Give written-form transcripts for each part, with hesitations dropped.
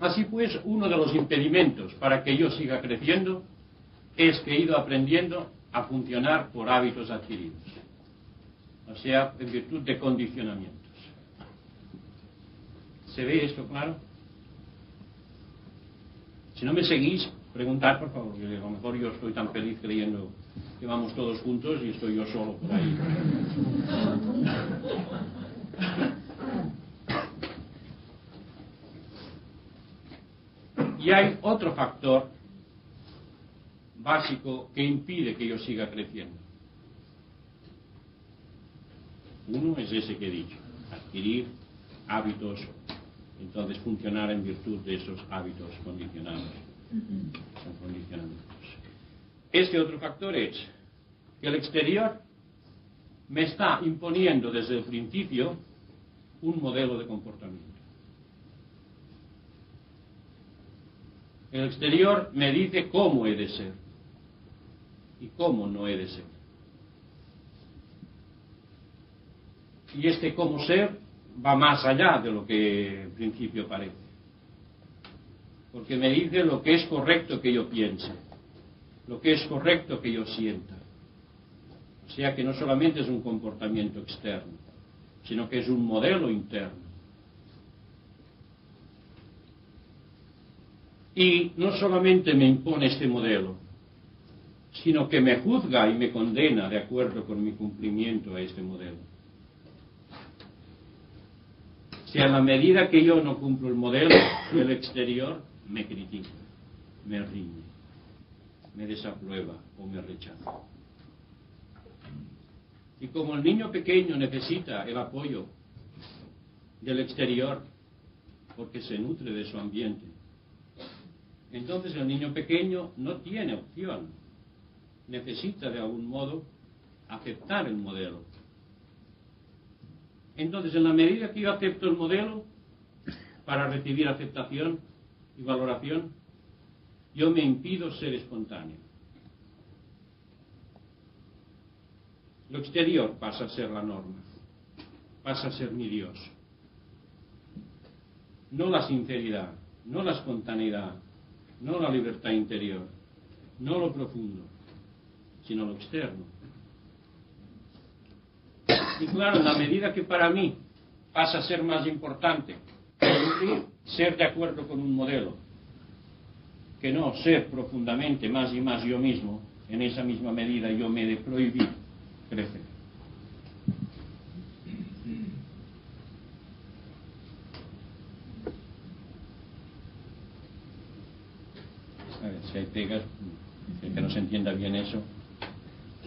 Así pues, uno de los impedimentos para que yo siga creciendo es que he ido aprendiendo a funcionar por hábitos adquiridos, o sea, en virtud de condicionamientos. ¿Se ve esto claro? Si no me seguís, preguntad, por favor, que a lo mejor yo estoy tan feliz creyendo que vamos todos juntos y estoy yo solo por ahí. Y hay otro factor básico que impide que yo siga creciendo. Uno es ese que he dicho, adquirir hábitos, entonces funcionar en virtud de esos hábitos condicionados. Son condicionamientos. Este otro factor es que el exterior me está imponiendo desde el principio un modelo de comportamiento. El exterior me dice cómo he de ser y cómo no he de ser. Y este cómo ser va más allá de lo que en principio parece. Porque me dice lo que es correcto que yo piense, lo que es correcto que yo sienta. O sea que no solamente es un comportamiento externo, sino que es un modelo interno. Y no solamente me impone este modelo, sino que me juzga y me condena de acuerdo con mi cumplimiento a este modelo. O sea, en la medida que yo no cumplo el modelo, el exterior me critica, me riñe, me desaprueba o me rechaza. Y como el niño pequeño necesita el apoyo del exterior, porque se nutre de su ambiente, entonces el niño pequeño no tiene opción, necesita de algún modo aceptar el modelo. Entonces, en la medida que yo acepto el modelo para recibir aceptación y valoración, yo me impido ser espontáneo. Lo exterior pasa a ser la norma, pasa a ser mi Dios. No la sinceridad, no la espontaneidad, no la libertad interior, no lo profundo, sino lo externo. Y claro, en la medida que para mí pasa a ser más importante ser de acuerdo con un modelo, que no ser profundamente más y más yo mismo, en esa misma medida yo me he de prohibir crecer. A ver, si hay pegas, que no se entienda bien eso,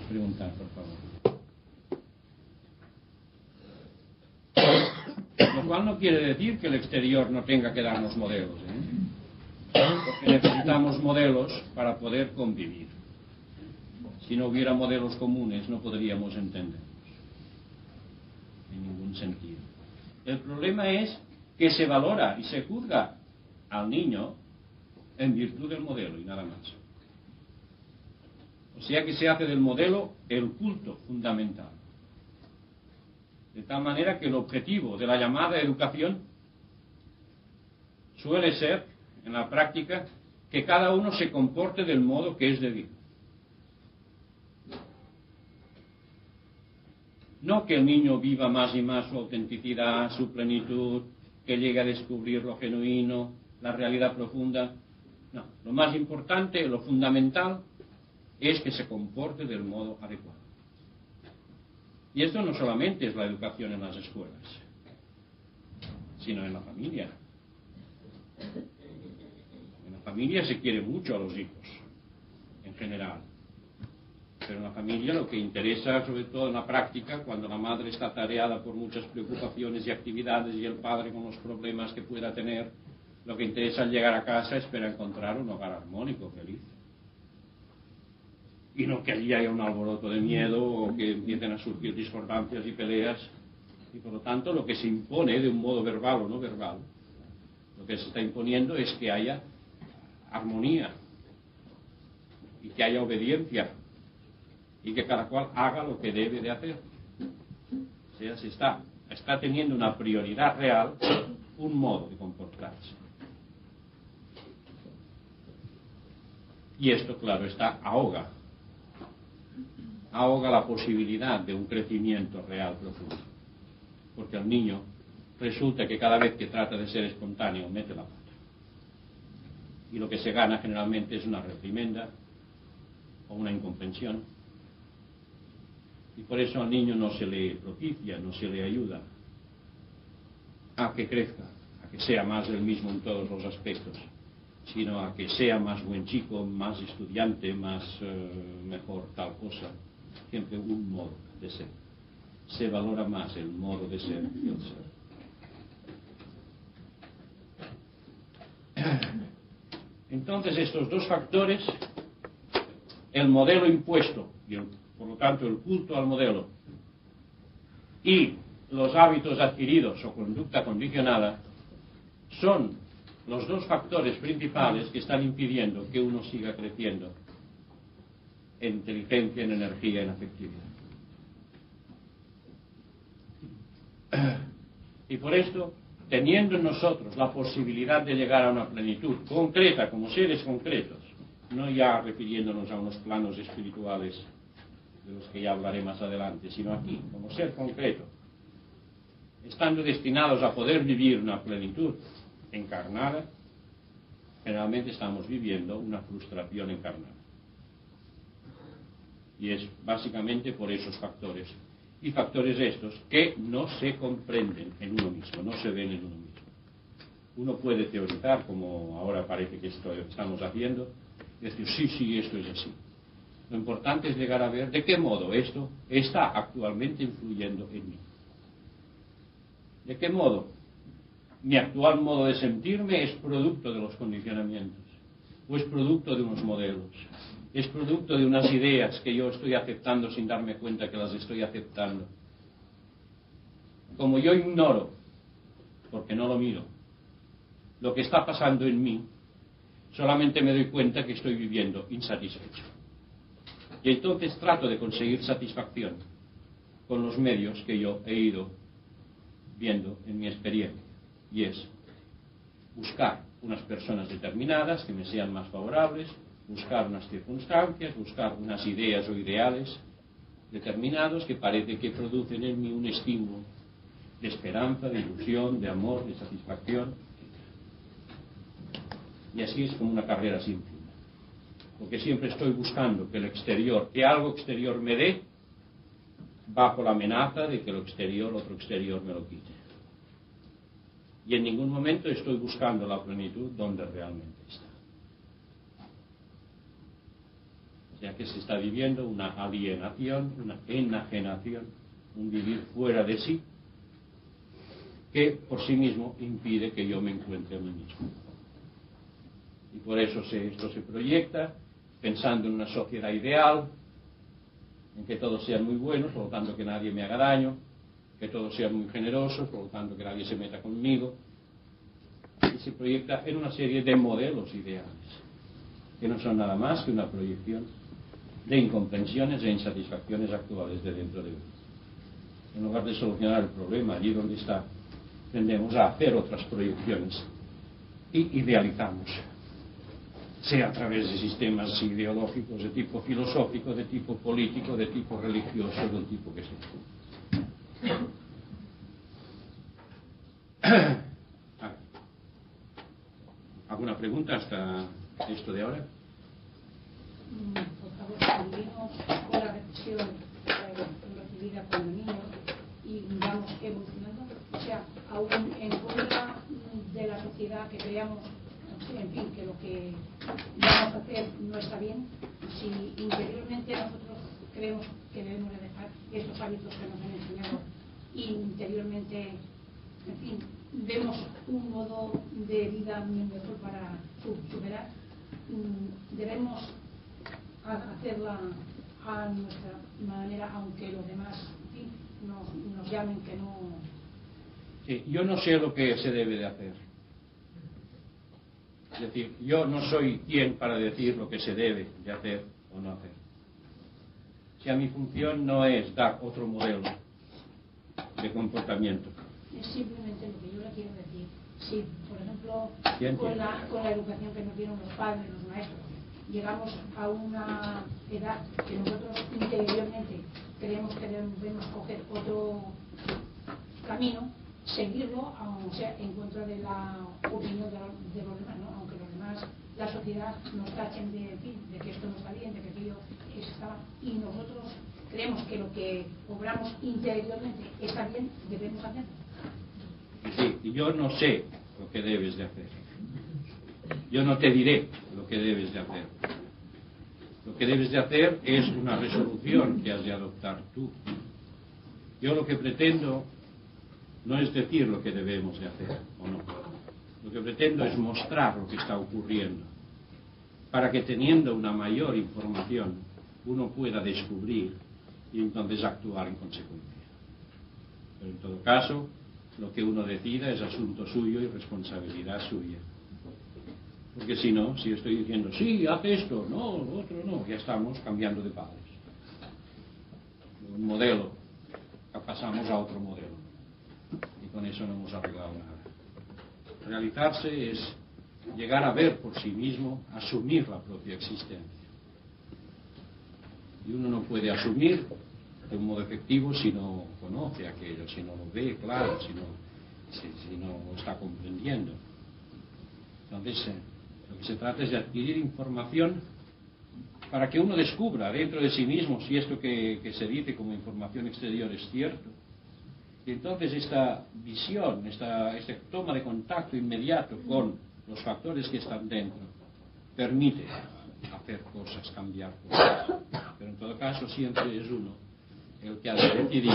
preguntar, por favor. Lo cual no quiere decir que el exterior no tenga que darnos modelos, porque necesitamos modelos para poder convivir. Si no hubiera modelos comunes no podríamos entendernos en ningún sentido. El problema es que se valora y se juzga al niño en virtud del modelo y nada más. O sea que se hace del modelo el culto fundamental. De tal manera que el objetivo de la llamada educación suele ser, en la práctica, que cada uno se comporte del modo que es debido. No que el niño viva más y más su autenticidad, su plenitud, que llegue a descubrir lo genuino, la realidad profunda. No, lo más importante, lo fundamental, es que se comporte del modo adecuado. Y esto no solamente es la educación en las escuelas, sino en la familia. En la familia se quiere mucho a los hijos, en general. Pero en la familia lo que interesa, sobre todo en la práctica, cuando la madre está atareada por muchas preocupaciones y actividades y el padre con los problemas que pueda tener, lo que interesa al llegar a casa es encontrar un hogar armónico, feliz. Y no que allí haya un alboroto de miedo o que empiecen a surgir discordancias y peleas. Y por lo tanto lo que se impone de un modo verbal o no verbal, lo que se está imponiendo es que haya armonía y que haya obediencia y que cada cual haga lo que debe de hacer. O sea, se está teniendo una prioridad real, un modo de comportarse. Y esto, claro está, ahoga la posibilidad de un crecimiento real profundo. Porque al niño resulta que cada vez que trata de ser espontáneo mete la pata. Y lo que se gana generalmente es una reprimenda o una incomprensión. Y por eso al niño no se le propicia, no se le ayuda a que crezca, a que sea más del mismo en todos los aspectos, sino a que sea más buen chico, más estudiante, más mejor tal cosa. Siempre un modo de ser. Se valora más el modo de ser que el ser. Entonces estos dos factores, el modelo impuesto, y por lo tanto el culto al modelo, y los hábitos adquiridos o conducta condicionada, son los dos factores principales que están impidiendo que uno siga creciendo en inteligencia, en energía, en afectividad. Y por esto, teniendo en nosotros la posibilidad de llegar a una plenitud concreta como seres concretos, no ya refiriéndonos a unos planos espirituales de los que ya hablaré más adelante, sino aquí, como ser concreto, estando destinados a poder vivir una plenitud encarnada, generalmente estamos viviendo una frustración encarnada. Y es básicamente por esos factores. Y factores estos que no se comprenden en uno mismo, no se ven en uno mismo. Uno puede teorizar, como ahora parece que estamos haciendo, y decir, sí, esto es así. Lo importante es llegar a ver de qué modo esto está actualmente influyendo en mí. ¿De qué modo mi actual modo de sentirme es producto de los condicionamientos? ¿O es producto de unos modelos? ¿Es producto de unas ideas que yo estoy aceptando sin darme cuenta que las estoy aceptando? Como yo ignoro, porque no lo miro, lo que está pasando en mí, solamente me doy cuenta que estoy viviendo insatisfecho. Y entonces trato de conseguir satisfacción con los medios que yo he ido viendo en mi experiencia. Y es buscar unas personas determinadas que me sean más favorables, buscar unas circunstancias, buscar unas ideas o ideales determinados que parece que producen en mí un estímulo de esperanza, de ilusión, de amor, de satisfacción. Y así es como una carrera sin fin. Porque siempre estoy buscando que el exterior, que algo exterior me dé, bajo la amenaza de que lo exterior, otro exterior me lo quite. Y en ningún momento estoy buscando la plenitud donde realmente está. O sea que se está viviendo una alienación, una enajenación, un vivir fuera de sí, que por sí mismo impide que yo me encuentre a mí mismo. Y por eso esto se proyecta pensando en una sociedad ideal, en que todos sean muy buenos, por lo tanto que nadie me haga daño, que todos sean muy generosos, por lo tanto que nadie se meta conmigo. Y se proyecta en una serie de modelos ideales, que no son nada más que una proyección de incomprensiones e insatisfacciones actuales de dentro de uno. En lugar de solucionar el problema allí donde está, tendemos a hacer otras proyecciones y idealizamos, sea a través de sistemas ideológicos de tipo filosófico, de tipo político, de tipo religioso, del tipo que sea. ¿Alguna pregunta hasta esto de ahora? Por favor, seguimos con la reflexión recibida por el niño y vamos evolucionando, o sea, aún en contra de la sociedad que creamos, en fin, que lo que vamos a hacer no está bien, si interiormente nosotros creemos que debemos de dejar estos hábitos que nos han enseñado y interiormente, en fin, vemos un modo de vida muy mejor para superar, debemos hacerla a nuestra manera, aunque los demás, en fin, nos llamen que no. Sí, yo no sé lo que se debe de hacer. Es decir, yo no soy quien para decir lo que se debe de hacer o no hacer. O sea, mi función no es dar otro modelo de comportamiento. Es simplemente lo que yo le quiero decir. Sí, por ejemplo, con la educación que nos dieron los padres, los maestros, llegamos a una edad que nosotros interiormente creemos que debemos coger otro camino, seguirlo, o sea, en contra de la opinión de los demás, ¿no? Aunque los demás, la sociedad nos tachen de que esto no está bien, de que aquello está mal, y nosotros creemos que lo que obramos interiormente está bien, debemos hacerlo. Sí, yo no sé lo que debes de hacer. Yo no te diré lo que debes de hacer. Lo que debes de hacer es una resolución que has de adoptar tú. Yo lo que pretendo no es decir lo que debemos de hacer o no. Lo que pretendo es mostrar lo que está ocurriendo, para que teniendo una mayor información uno pueda descubrir y entonces actuar en consecuencia. Pero en todo caso, lo que uno decida es asunto suyo y responsabilidad suya. Porque si no, si estoy diciendo, sí, haz esto, no, lo otro no, ya estamos cambiando de padres. Un modelo, pasamos a otro modelo. Y con eso no hemos arreglado nada. Realizarse es llegar a ver por sí mismo, asumir la propia existencia. Y uno no puede asumir de un modo efectivo si no conoce aquello, si no lo ve claro, si no lo está comprendiendo. Entonces, lo que se trata es de adquirir información para que uno descubra dentro de sí mismo si esto que se dice como información exterior es cierto. Y entonces esta visión, esta toma de contacto inmediato con los factores que están dentro, permite hacer cosas, cambiar cosas. Pero en todo caso siempre es uno el que ha de decidir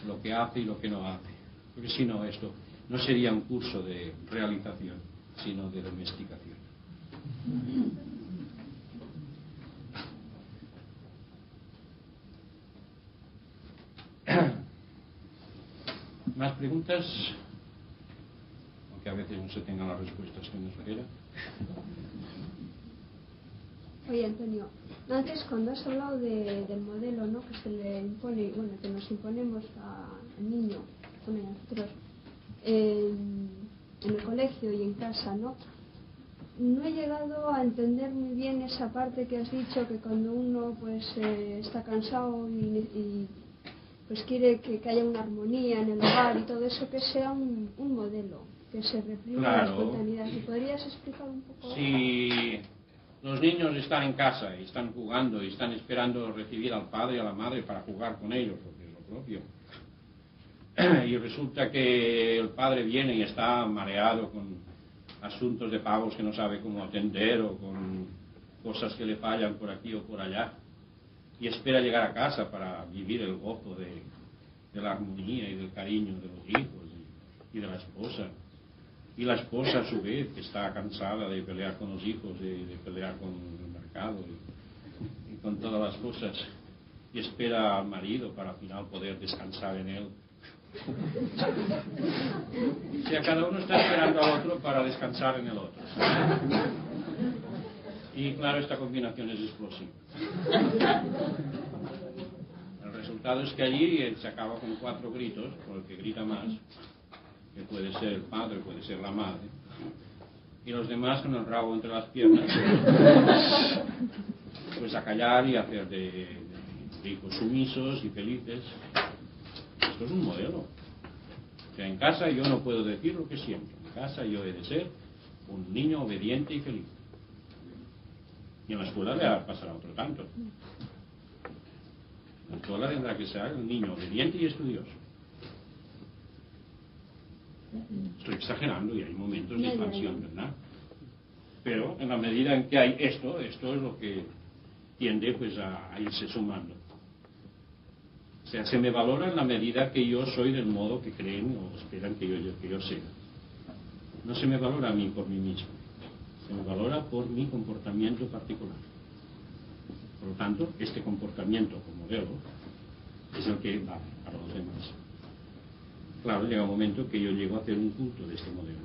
lo que hace y lo que no hace. Porque si no, esto no sería un curso de realización, sino de domesticación. ¿Más preguntas? Aunque a veces no se tengan las respuestas que uno espera. Oye, Antonio, antes cuando has hablado del modelo, ¿no?, que se le impone, bueno, que nos imponemos al niño, bueno, a nosotros, en el colegio y en casa, ¿no? No he llegado a entender muy bien esa parte que has dicho, que cuando uno pues está cansado y pues quiere que haya una armonía en el hogar y todo eso, que sea un modelo, que se reprima la espontaneidad. ¿Y podrías explicar un poco? Si los niños están en casa y están jugando y están esperando recibir al padre y a la madre para jugar con ellos, porque es lo propio, y resulta que el padre viene y está mareado con asuntos de pagos que no sabe cómo atender o con cosas que le fallan por aquí o por allá, y espera llegar a casa para vivir el gozo de la armonía y del cariño de los hijos y de la esposa. Y la esposa a su vez, que está cansada de pelear con los hijos, de pelear con el mercado y con todas las cosas, y espera al marido para al final poder descansar en él. O sea, cada uno está esperando al otro para descansar en el otro. Y claro, esta combinación es explosiva. El resultado es que allí se acaba con 4 gritos, por el que grita más, que puede ser el padre, puede ser la madre, y los demás con el rabo entre las piernas, pues a callar y a hacer de hijos sumisos y felices. Esto es un modelo. O sea, en casa yo no puedo decir lo que siento. En casa yo he de ser un niño obediente y feliz. Y en la escuela le pasará otro tanto. En la escuela tendrá que ser un niño obediente y estudioso. Estoy exagerando y hay momentos de expansión, ¿verdad? Pero en la medida en que hay esto es lo que tiende pues a irse sumando. O sea, se me valora en la medida que yo soy del modo que creen o esperan que yo sea. No se me valora a mí por mí mismo. Se me valora por mi comportamiento particular. Por lo tanto, este comportamiento como modelo es el que vale para los demás. Claro, llega un momento que yo llego a hacer un culto de este modelo.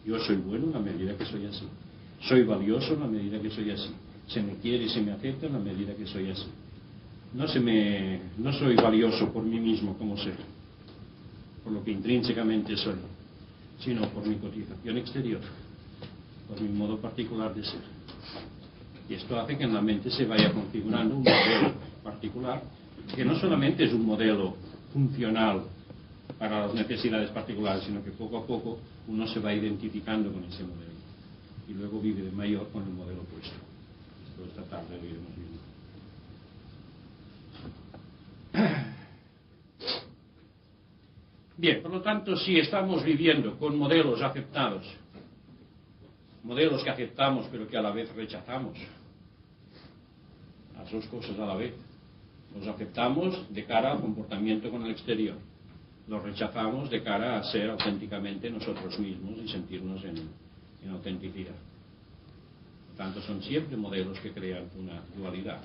Yo soy bueno en la medida que soy así. Soy valioso en la medida que soy así. Se me quiere y se me acepta en la medida que soy así. No soy valioso por mí mismo como ser, por lo que intrínsecamente soy, sino por mi cotización exterior, por mi modo particular de ser. Y esto hace que en la mente se vaya configurando un modelo particular, que no solamente es un modelo funcional para las necesidades particulares, sino que poco a poco uno se va identificando con ese modelo. Y luego vive de mayor con el modelo opuesto. Esto esta tarde lo iremos viendo. Bien, por lo tanto, si estamos viviendo con modelos aceptados, modelos que aceptamos pero que a la vez rechazamos, las dos cosas a la vez, los aceptamos de cara al comportamiento con el exterior, los rechazamos de cara a ser auténticamente nosotros mismos y sentirnos en autenticidad. Por tanto, son siempre modelos que crean una dualidad,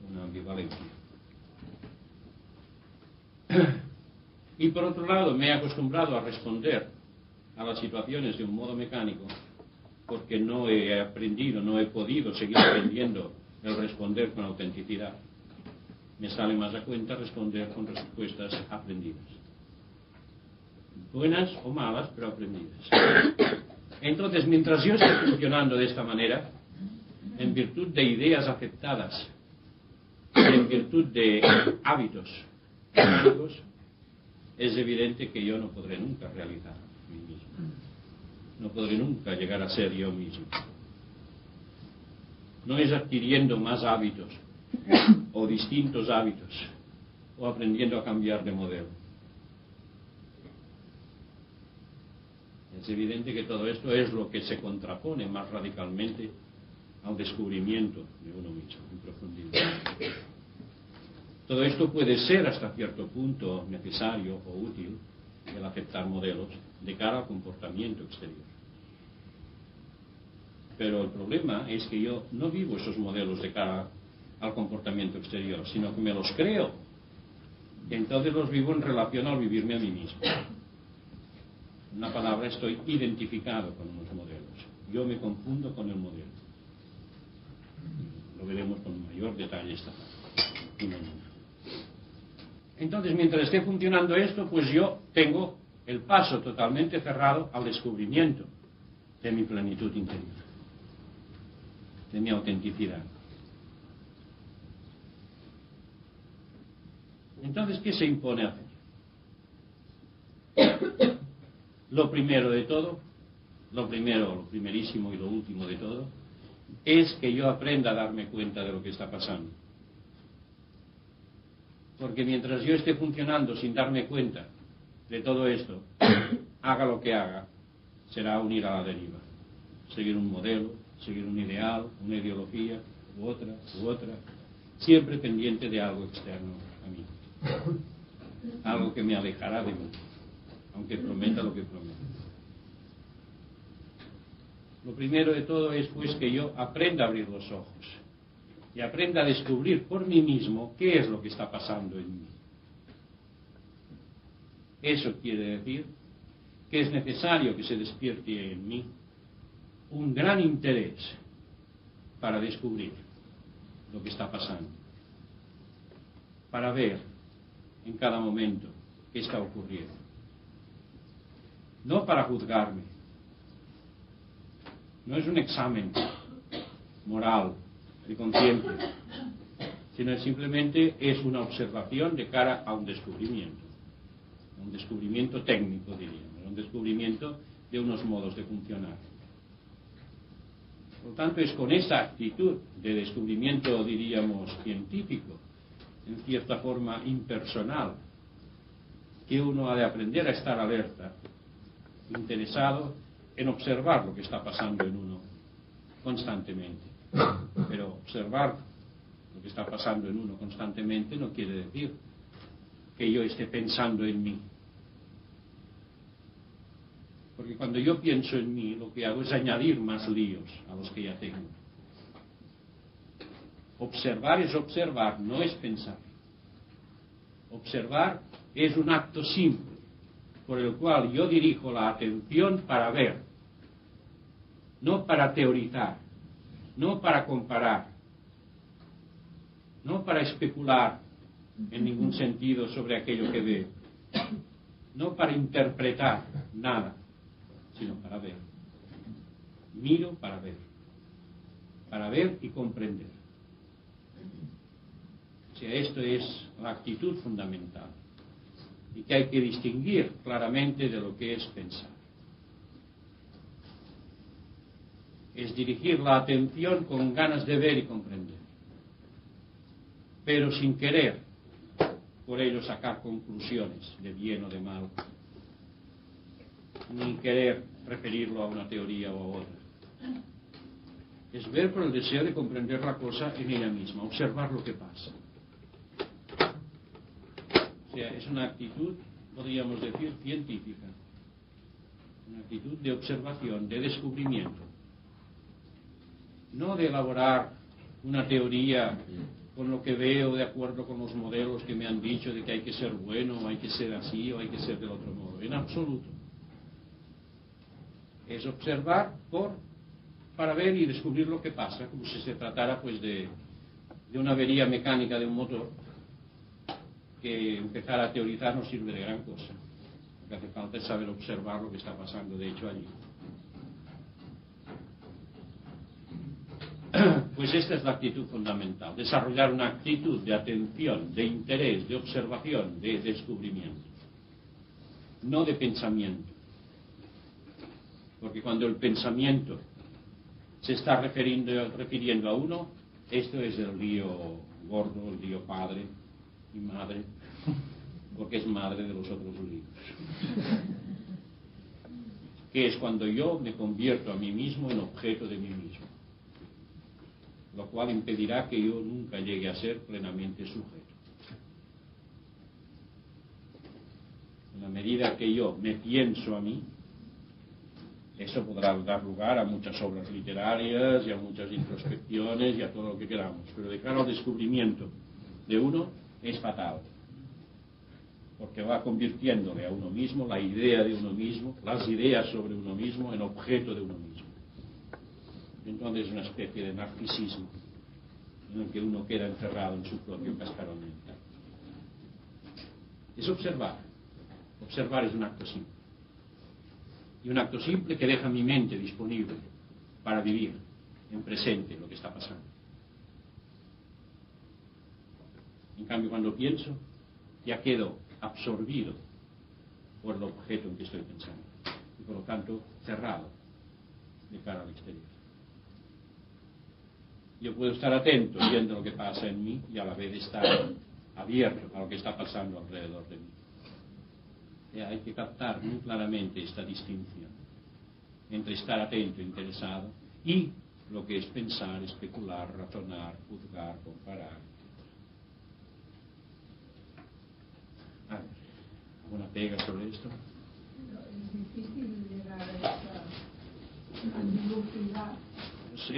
una ambivalencia. Y por otro lado, me he acostumbrado a responder a las situaciones de un modo mecánico porque no he aprendido, no he podido seguir aprendiendo el responder con autenticidad. Me sale más a cuenta responder con respuestas aprendidas. Buenas o malas, pero aprendidas. Entonces, mientras yo esté funcionando de esta manera, en virtud de ideas aceptadas, en virtud de hábitos mecánicos, es evidente que yo no podré nunca realizar a mí mismo. No podré nunca llegar a ser yo mismo. No es adquiriendo más hábitos o distintos hábitos o aprendiendo a cambiar de modelo. Es evidente que todo esto es lo que se contrapone más radicalmente al descubrimiento de uno mismo en profundidad. Todo esto puede ser hasta cierto punto necesario o útil, el aceptar modelos de cara al comportamiento exterior. Pero el problema es que yo no vivo esos modelos de cara al comportamiento exterior, sino que me los creo. Entonces los vivo en relación al vivirme a mí mismo. En una palabra, estoy identificado con unos modelos. Yo me confundo con el modelo. Lo veremos con mayor detalle esta tarde y mañana. Entonces, mientras esté funcionando esto, pues yo tengo el paso totalmente cerrado al descubrimiento de mi plenitud interior, de mi autenticidad. Entonces, ¿qué se impone hacer? Lo primero de todo, lo primerísimo y lo último de todo, es que yo aprenda a darme cuenta de lo que está pasando. Porque mientras yo esté funcionando sin darme cuenta de todo esto, haga lo que haga, será un ir a la deriva. Seguir un modelo, seguir un ideal, una ideología, u otra, siempre pendiente de algo externo a mí. Algo que me alejará de mí, aunque prometa lo que prometa. Lo primero de todo es pues que yo aprenda a abrir los ojos y aprenda a descubrir por mí mismo qué es lo que está pasando en mí. Eso quiere decir que es necesario que se despierte en mí un gran interés para descubrir lo que está pasando, para ver en cada momento qué está ocurriendo. No para juzgarme, no es un examen moral de conciencia, sino simplemente es una observación de cara a un descubrimiento técnico, diríamos, un descubrimiento de unos modos de funcionar. Por lo tanto, es con esa actitud de descubrimiento, diríamos, científico, en cierta forma impersonal, que uno ha de aprender a estar alerta, interesado en observar lo que está pasando en uno constantemente. Pero observar lo que está pasando en uno constantemente no quiere decir que yo esté pensando en mí. Porque cuando yo pienso en mí, lo que hago es añadir más líos a los que ya tengo. Observar es observar, no es pensar. Observar es un acto simple, por el cual yo dirijo la atención para ver, no para teorizar, no para comparar, no para especular en ningún sentido sobre aquello que veo, no para interpretar nada, sino para ver. Miro para ver. para ver y comprender. O sea, esto es la actitud fundamental y que hay que distinguir claramente de lo que es pensar. Es dirigir la atención con ganas de ver y comprender, pero sin querer por ello sacar conclusiones de bien o de mal, ni querer referirlo a una teoría o a otra. Es ver por el deseo de comprender la cosa en ella misma, observar lo que pasa. O sea, es una actitud, podríamos decir, científica, una actitud de observación, de descubrimiento, no de elaborar una teoría con lo que veo de acuerdo con los modelos que me han dicho de que hay que ser bueno, o hay que ser así, o hay que ser del otro modo, en absoluto. Es observar para ver y descubrir lo que pasa, como si se tratara pues de una avería mecánica de un motor, que empezar a teorizar no sirve de gran cosa. Lo que hace falta es saber observar lo que está pasando de hecho allí. Pues esta es la actitud fundamental, desarrollar una actitud de atención, de interés, de observación, de descubrimiento, no de pensamiento. Porque cuando el pensamiento se está refiriendo a uno, esto es el lío gordo, el lío padre y madre, porque es madre de los otros líos. Que es cuando yo me convierto a mí mismo en objeto de mí mismo, lo cual impedirá que yo nunca llegue a ser plenamente sujeto. En la medida que yo me pienso a mí, eso podrá dar lugar a muchas obras literarias y a muchas introspecciones y a todo lo que queramos, pero de cara al descubrimiento de uno es fatal, porque va convirtiéndole a uno mismo la idea de uno mismo, las ideas sobre uno mismo, en objeto de uno mismo. Entonces es una especie de narcisismo en el que uno queda encerrado en su propio cascarón mental. Es observar. Observar es un acto simple. Y un acto simple que deja mi mente disponible para vivir en presente lo que está pasando. En cambio, cuando pienso, ya quedo absorbido por el objeto en que estoy pensando. Y por lo tanto, cerrado de cara al exterior. Yo puedo estar atento viendo lo que pasa en mí y a la vez estar abierto a lo que está pasando alrededor de mí. Hay que captar muy claramente esta distinción entre estar atento, interesado, y lo que es pensar, especular, razonar, juzgar, comparar. A ver, ¿alguna pega sobre esto? Es difícil llegar a esa velocidad.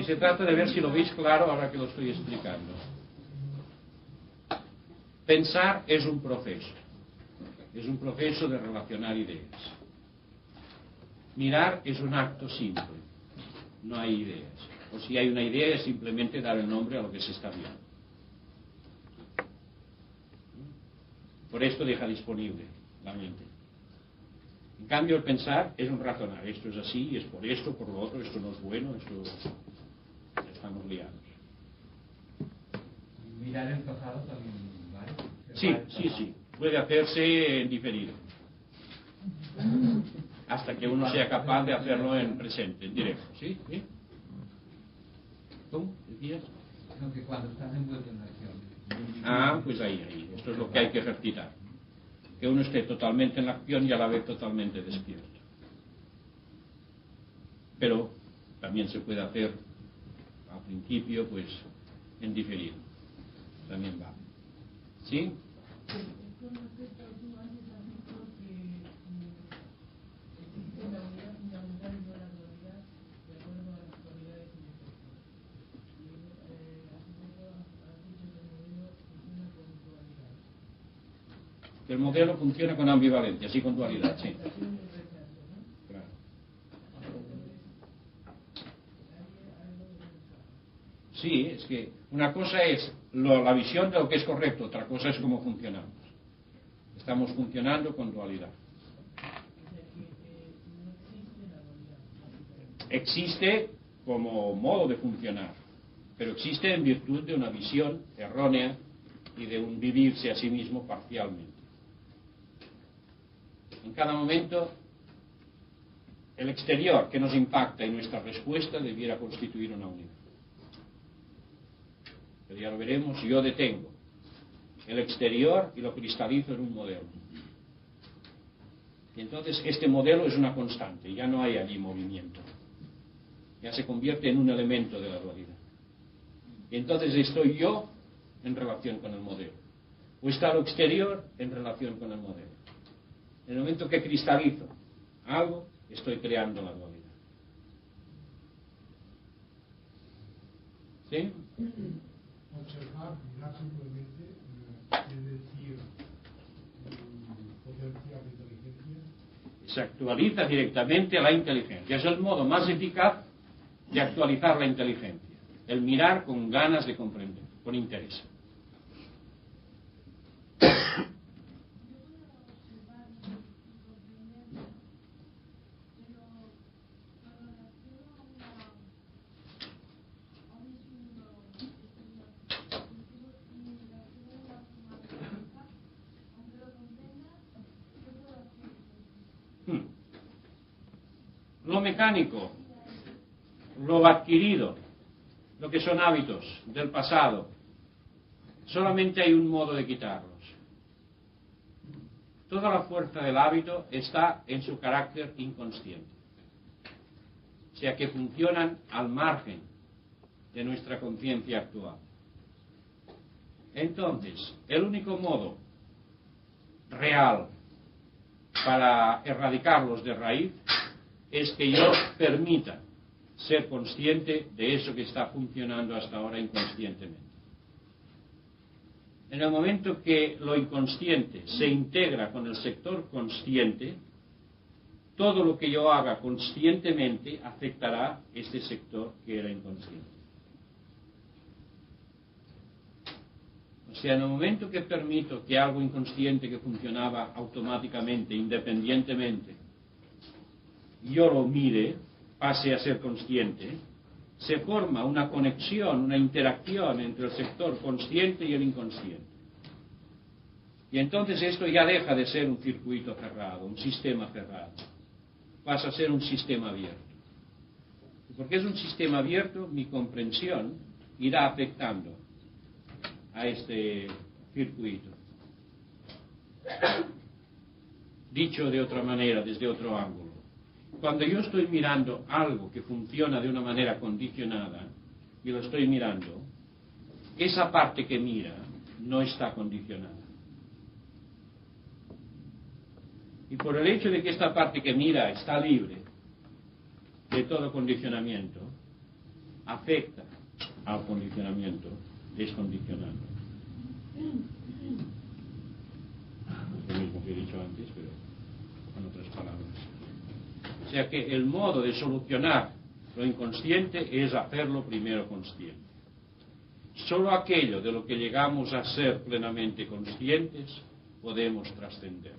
Se trata de ver si lo veis claro ahora que lo estoy explicando. Pensar es un proceso de relacionar ideas. Mirar es un acto simple, no hay ideas. O si hay una idea es simplemente dar el nombre a lo que se está viendo. Por esto deja disponible la mente. En cambio el pensar es un razonar, esto es así, es por esto, por lo otro, esto no es bueno, esto estamos liados. Mirar el pasado también, ¿vale? Sí, puede hacerse en diferido, hasta que uno sea capaz de hacerlo en presente, en directo, ¿sí? ¿Cómo decías? No, que cuando estás envuelto en la acción. Pues ahí, esto es lo que hay que ejercitar, que uno esté totalmente en la acción y a la vez totalmente despierto. Pero también se puede hacer al principio, pues, en diferido, también va, ¿sí? Con respecto a tú antes has dicho que existe la unidad fundamental y no la dualidad de acuerdo a las cualidades y defectos. Y hace poco has dicho que el modelo funciona con dualidad. Que el modelo funciona con ambivalencia, sí, con dualidad, sí. Aceptación y rechazo, ¿no? Claro. Sí, es que una cosa es la visión de lo que es correcto, otra cosa es cómo funcionamos. Estamos funcionando con dualidad. Existe como modo de funcionar, pero existe en virtud de una visión errónea y de un vivirse a sí mismo parcialmente. En cada momento, el exterior que nos impacta y nuestra respuesta debiera constituir una unidad. Pero ya lo veremos, yo detengo el exterior y lo cristalizo en un modelo. Y entonces este modelo es una constante, ya no hay allí movimiento. Ya se convierte en un elemento de la dualidad. Y entonces estoy yo en relación con el modelo. O está lo exterior en relación con el modelo. En el momento que cristalizo algo, estoy creando la dualidad. ¿Sí? Observar, mirar simplemente, es decir, potencial de inteligencia. Se actualiza directamente la inteligencia. Es el modo más eficaz de actualizar la inteligencia. El mirar con ganas de comprender, con interés. Lo mecánico, lo adquirido, lo que son hábitos del pasado, solamente hay un modo de quitarlos. Toda la fuerza del hábito está en su carácter inconsciente, o sea que funcionan al margen de nuestra conciencia actual. Entonces, el único modo real para erradicarlos de raíz es que yo permita ser consciente de eso que está funcionando hasta ahora inconscientemente. En el momento que lo inconsciente se integra con el sector consciente, todo lo que yo haga conscientemente afectará este sector que era inconsciente. O sea, en el momento que permito que algo inconsciente que funcionaba automáticamente, independientemente, yo lo mire, pase a ser consciente, se forma una conexión, una interacción entre el sector consciente y el inconsciente. Y entonces esto ya deja de ser un circuito cerrado, un sistema cerrado. Pasa a ser un sistema abierto. Y porque es un sistema abierto, mi comprensión irá afectando a este circuito. Dicho de otra manera, desde otro ángulo. Cuando yo estoy mirando algo que funciona de una manera condicionada, y lo estoy mirando, esa parte que mira no está condicionada. Y por el hecho de que esta parte que mira está libre de todo condicionamiento, afecta al condicionamiento descondicionado. Es lo mismo que he dicho antes, pero con otras palabras. O sea que el modo de solucionar lo inconsciente es hacerlo primero consciente. Solo aquello de lo que llegamos a ser plenamente conscientes podemos trascender.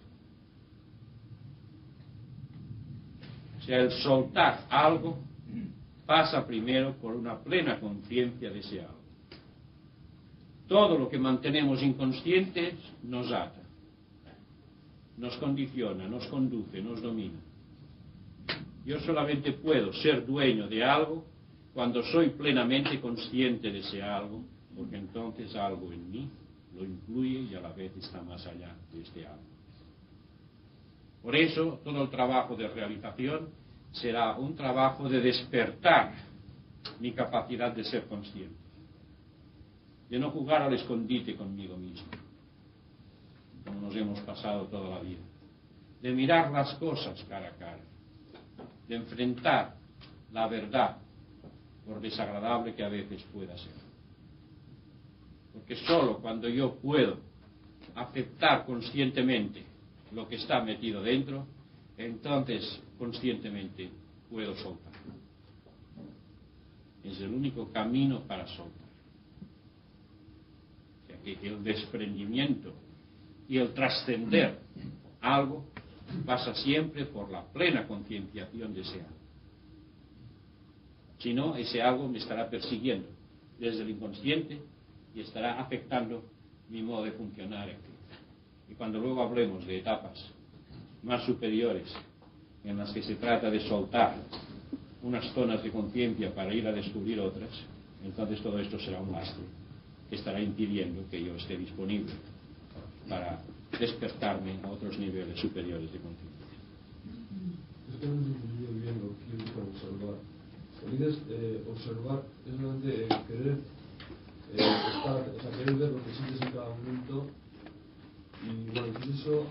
O sea, el soltar algo pasa primero por una plena conciencia de ese algo. Todo lo que mantenemos inconscientes nos ata, nos condiciona, nos conduce, nos domina. Yo solamente puedo ser dueño de algo cuando soy plenamente consciente de ese algo, porque entonces algo en mí lo incluye y a la vez está más allá de este algo. Por eso, todo el trabajo de realización será un trabajo de despertar mi capacidad de ser consciente, de no jugar al escondite conmigo mismo, como nos hemos pasado toda la vida, de mirar las cosas cara a cara, de enfrentar la verdad, por desagradable que a veces pueda ser. Porque solo cuando yo puedo aceptar conscientemente lo que está metido dentro, entonces conscientemente puedo soltar. Es el único camino para soltar. O sea que el desprendimiento y el trascender algo pasa siempre por la plena concienciación de ese algo. Si no, ese algo me estará persiguiendo desde el inconsciente y estará afectando mi modo de funcionar aquí. Y cuando luego hablemos de etapas más superiores en las que se trata de soltar unas zonas de conciencia para ir a descubrir otras, entonces todo esto será un lastre que estará impidiendo que yo esté disponible para despertarme a otros niveles superiores de conciencia. Es que no he entendido bien lo que quiero observar. Cuando dices observar, es realmente querer estar, o sea, querer ver lo que sientes en cada momento. Y bueno, entonces eso,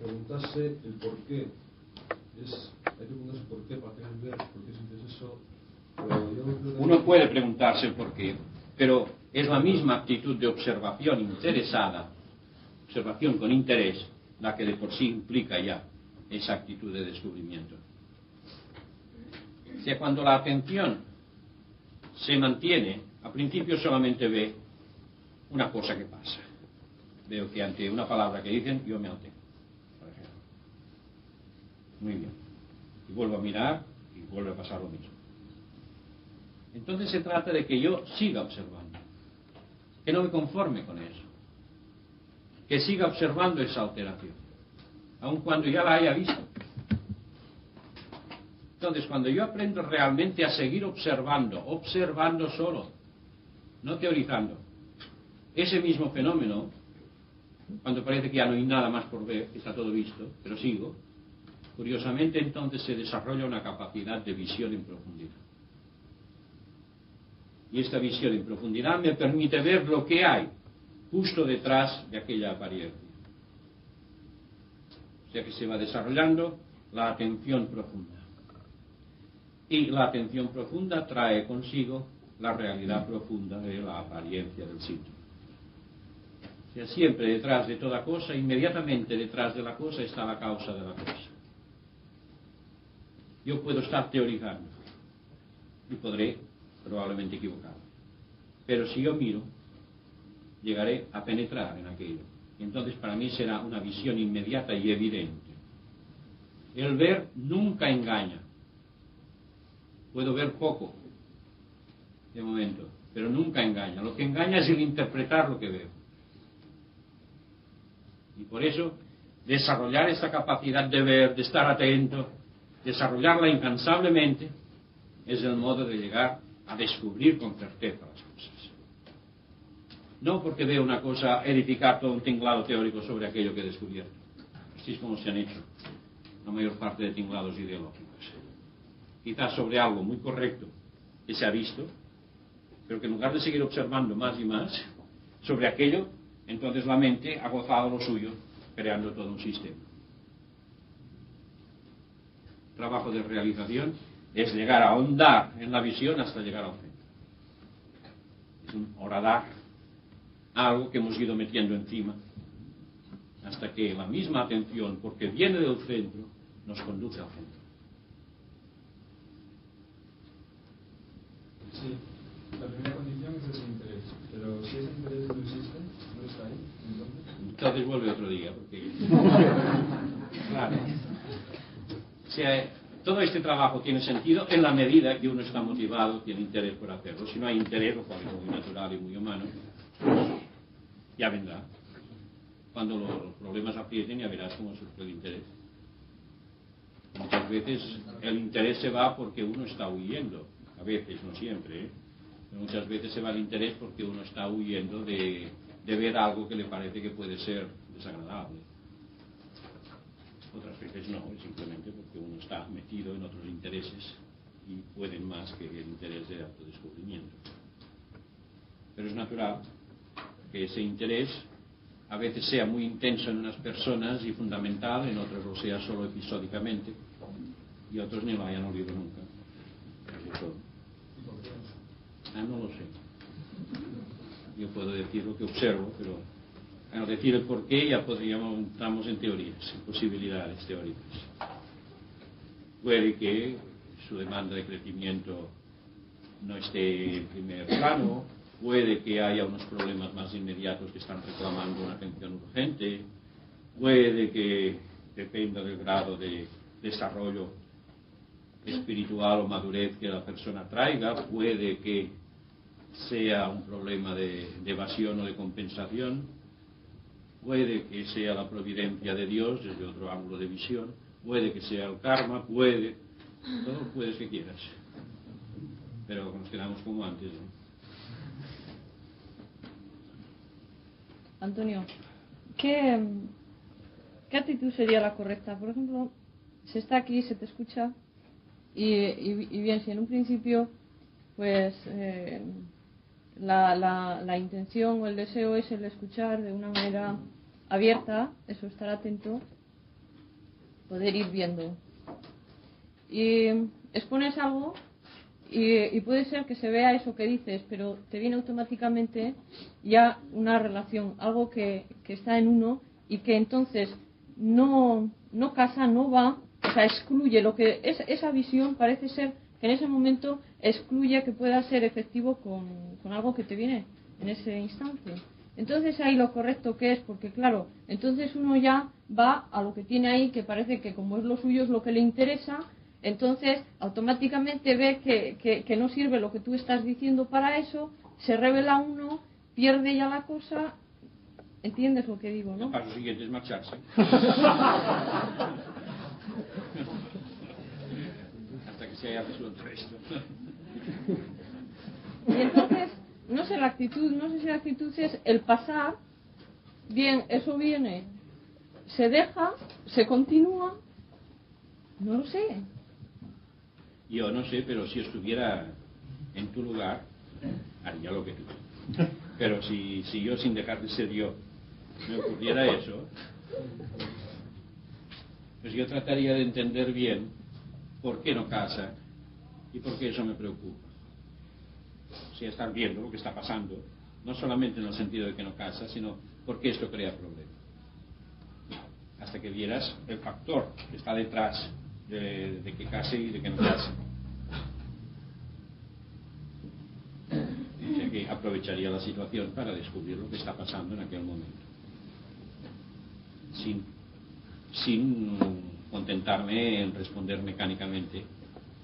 preguntarse el por qué. Hay que preguntarse por qué, para querer ver por qué sientes eso. Pero yo creo que Uno puede preguntarse el por qué, pero es la misma actitud de observación interesada, observación con interés, la que de por sí implica ya esa actitud de descubrimiento. O sea, cuando la atención se mantiene, al principio solamente ve una cosa que pasa. Veo que ante una palabra que dicen, yo me altero, por ejemplo. Muy bien. Y vuelvo a mirar y vuelve a pasar lo mismo. Entonces se trata de que yo siga observando, que no me conforme con eso, que siga observando esa alteración, aun cuando ya la haya visto. Entonces, cuando yo aprendo realmente a seguir observando, observando solo, no teorizando, ese mismo fenómeno, cuando parece que ya no hay nada más por ver, que está todo visto, pero sigo, curiosamente entonces se desarrolla una capacidad de visión en profundidad. Y esta visión en profundidad me permite ver lo que hay justo detrás de aquella apariencia. O sea que se va desarrollando la atención profunda. Y la atención profunda trae consigo la realidad profunda de la apariencia del síntoma. O sea, siempre detrás de toda cosa, inmediatamente detrás de la cosa está la causa de la cosa. Yo puedo estar teorizando y podré probablemente equivocar. Pero si yo miro, llegaré a penetrar en aquello. Y entonces para mí será una visión inmediata y evidente. El ver nunca engaña. Puedo ver poco, de momento, pero nunca engaña. Lo que engaña es el interpretar lo que veo. Y por eso, desarrollar esta capacidad de ver, de estar atento, desarrollarla incansablemente, es el modo de llegar a descubrir con certeza las cosas. No porque veo una cosa, edificar todo un tinglado teórico sobre aquello que he descubierto. Así es como se han hecho la mayor parte de tinglados ideológicos. Quizás sobre algo muy correcto que se ha visto, pero que en lugar de seguir observando más y más sobre aquello, entonces la mente ha gozado lo suyo, creando todo un sistema. El trabajo de realización es llegar a ahondar en la visión hasta llegar al centro. Es un horadar, algo que hemos ido metiendo encima, hasta que la misma atención, porque viene del centro, nos conduce al centro. Sí, la primera condición es el interés, pero si ese interés no existe, no está ahí, entonces vuelve otro día, porque claro, o sea, todo este trabajo tiene sentido en la medida que uno está motivado, tiene interés por hacerlo. Si no hay interés, lo cual es muy natural y muy humano, ya vendrá. Cuando los problemas aprieten, ya verás cómo surge el interés. Muchas veces el interés se va porque uno está huyendo. A veces, no siempre, ¿eh? Pero muchas veces se va el interés porque uno está huyendo de ver algo que le parece que puede ser desagradable. Otras veces no, es simplemente porque uno está metido en otros intereses y pueden más que el interés de autodescubrimiento. Pero es natural que ese interés a veces sea muy intenso en unas personas y fundamental, en otras lo sea solo episódicamente, y otros ni lo hayan oído nunca. No lo sé. Yo puedo decir lo que observo, pero al decir el por qué ya entramos en teorías, en posibilidades teóricas. Puede que su demanda de crecimiento no esté en primer plano, puede que haya unos problemas más inmediatos que están reclamando una atención urgente, puede que dependa del grado de desarrollo espiritual o madurez que la persona traiga, puede que sea un problema de evasión o de compensación, puede que sea la providencia de Dios desde otro ángulo de visión, puede que sea el karma, puede, todo puedes que quieras, pero nos quedamos como antes, ¿no? Antonio, ¿qué actitud sería la correcta? Por ejemplo, se está aquí, se te escucha y bien, si en un principio pues la intención o el deseo es el escuchar de una manera abierta, eso, estar atento, poder ir viendo, y expones algo y puede ser que se vea eso que dices, pero te viene automáticamente ya una relación, algo que está en uno y que entonces no casa, no va, o sea, excluye lo que es esa visión. Parece ser que en ese momento excluye que pueda ser efectivo con algo que te viene en ese instante. Entonces ahí lo correcto que es, porque claro, entonces uno ya va a lo que tiene ahí, que parece que como es lo suyo, es lo que le interesa, entonces automáticamente ve que no sirve lo que tú estás diciendo para eso, se revela uno, pierde ya la cosa. ¿Entiendes lo que digo, no? El paso siguiente es marcharse. Hasta que se haya resuelto esto. Y entonces, no sé si la actitud es el pasar, bien, eso viene, se deja, se continúa, no lo sé. Yo no sé, pero si estuviera en tu lugar, haría lo que tú. Pero si yo, sin dejar de ser yo, me ocurriera eso, pues yo trataría de entender bien por qué no casa y por qué eso me preocupa. Si estar viendo lo que está pasando, no solamente en el sentido de que no casa, sino por qué esto crea problemas. Hasta que vieras el factor que está detrás de que case y de que no case. O sea que aprovecharía la situación para descubrir lo que está pasando en aquel momento. Sin contentarme en responder mecánicamente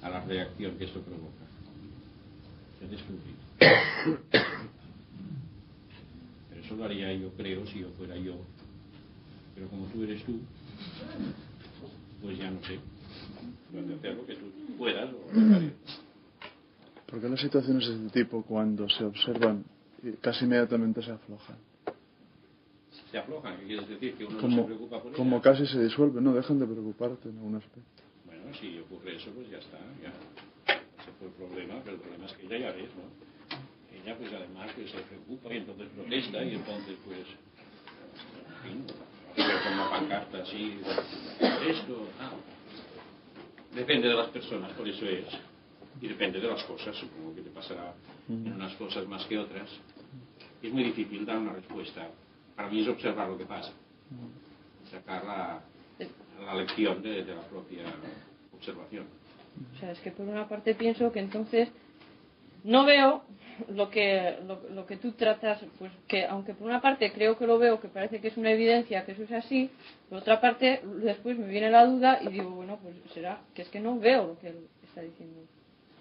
a la reacción que esto provoca. Se descubrir. Pero eso lo haría yo, creo, si yo fuera yo. Pero como tú eres tú, pues ya no sé. Puedes hacer lo que tú puedas o lo que haré. Porque las situaciones de este tipo, cuando se observan, casi inmediatamente se aflojan. Se aflojan, ¿qué quieres decir? Que uno Como, no se preocupa por como ellas. casi se disuelven, no dejan de preocuparte en algún aspecto. Bueno, si ocurre eso, pues ya está, ya se fue el problema, pero el problema es que ella ya ves, ¿no? Ella pues además pues, se preocupa y entonces protesta y entonces pues, en fin, con una pancarta así, esto, depende de las personas, por eso es, y depende de las cosas, supongo que te pasará en unas cosas más que otras. Es muy difícil dar una respuesta. Para mí es observar lo que pasa, sacar la lección de la propia observación. O sea, es que por una parte pienso que entonces no veo lo que tú tratas, pues que aunque por una parte creo que lo veo, que parece que es una evidencia que eso es así, por otra parte después me viene la duda y digo, bueno, pues será que es que no veo lo que él está diciendo.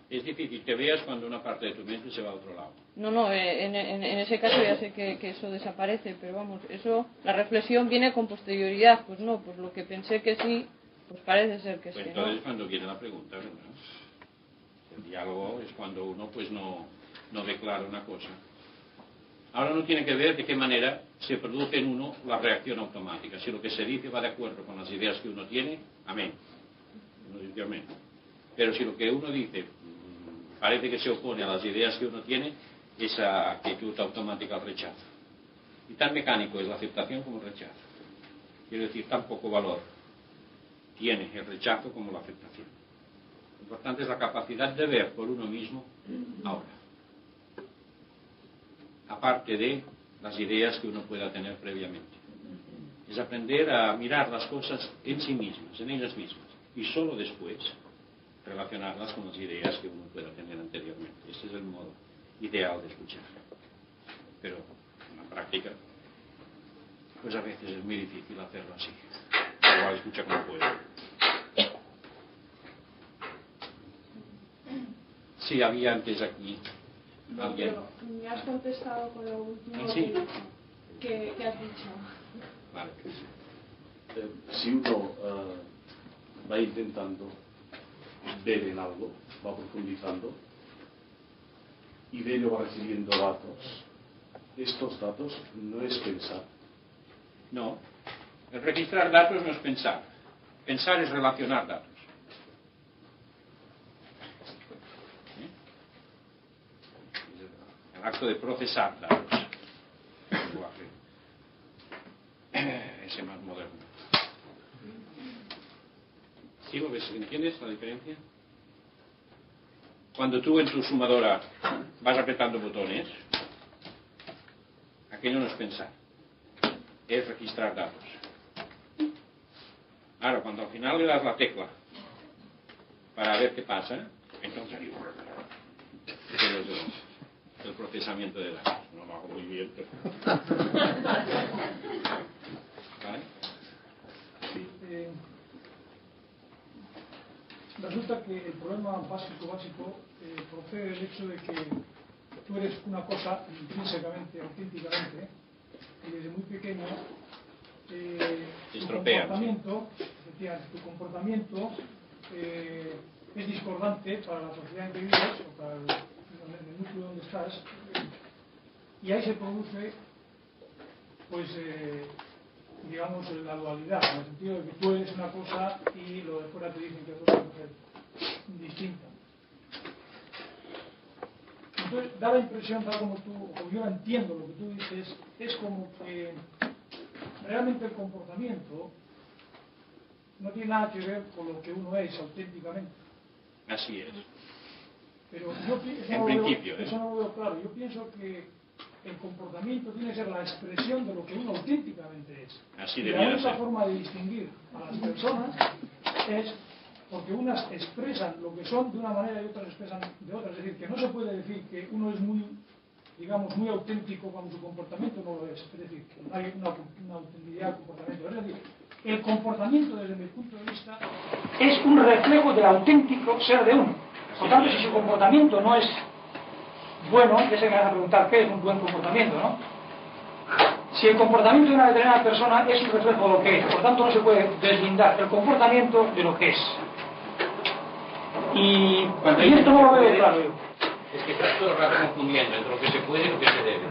Es difícil que veas cuando una parte de tu mente se va a otro lado. No, en ese caso ya sé que eso desaparece, pero vamos, eso, la reflexión viene con posterioridad, pues no, pues lo que pensé que sí, pues parece ser que Pues sí, entonces ¿no? cuando viene la pregunta, ¿verdad? El diálogo es cuando uno pues no ve claro una cosa. Ahora no tiene que ver de qué manera se produce en uno la reacción automática. Si lo que se dice va de acuerdo con las ideas que uno tiene, amén. Uno dice amén. Pero si lo que uno dice parece que se opone a las ideas que uno tiene, esa actitud automática al rechazo. Y tan mecánico es la aceptación como el rechazo. Quiero decir, tan poco valor tiene el rechazo como la aceptación. Lo importante es la capacidad de ver por uno mismo ahora. Aparte de las ideas que uno pueda tener previamente. Es aprender a mirar las cosas en sí mismas, en ellas mismas. Y solo después relacionarlas con las ideas que uno pueda tener anteriormente. Este es el modo ideal de escuchar. Pero en la práctica, pues a veces es muy difícil hacerlo así. Igual escucha como puede. Sí, había antes aquí No, ¿Alguien? pero me has contestado con lo último ¿Sí? que has dicho. Vale. Si uno va intentando ver en algo, va profundizando y de ello va recibiendo datos, estos datos no es pensar. No. El registrar datos no es pensar. Pensar es relacionar datos. El acto de procesar datos. El lenguaje ese más moderno. ¿Sí lo ves? ¿Entiendes la diferencia? Cuando tú en tu sumadora vas apretando botones, aquello no es pensar, es registrar datos. Ahora, cuando al final le das la tecla para ver qué pasa, entonces ahí el procesamiento de datos. No lo hago muy bien, pero... ¿Vale? Sí, resulta que el problema básico procede del hecho de que tú eres una cosa intrínsecamente, auténticamente, y desde muy pequeño tu comportamiento es discordante para la sociedad en que vives o para el núcleo donde estás, y ahí se produce, pues, digamos, la dualidad, en el sentido de que tú eres una cosa y lo de fuera te dicen que es otra cosa distinta. Entonces, da la impresión, tal como yo entiendo lo que tú dices, es como que realmente el comportamiento no tiene nada que ver con lo que uno es auténticamente. Así es. Pero yo eso no lo veo claro. Yo pienso que el comportamiento tiene que ser la expresión de lo que uno auténticamente es. Así y debería la única ser. forma de distinguir a las personas es porque unas expresan lo que son de una manera y otras expresan de otra. Es decir, que no se puede decir que uno es muy, digamos, muy auténtico cuando su comportamiento no lo es. Es decir, que no hay una autenticidad del comportamiento. Es decir, el comportamiento, desde mi punto de vista, es un reflejo del auténtico ser de uno. Por tanto, si su comportamiento no es bueno, ya se me van a preguntar qué es un buen comportamiento, ¿no? Si el comportamiento de una determinada persona es un reflejo de lo que es, por tanto no se puede deslindar el comportamiento de lo que es. Y esto no lo veo claro yo. Es que estás todo el rato confundiendo entre lo que se puede y lo que se debe.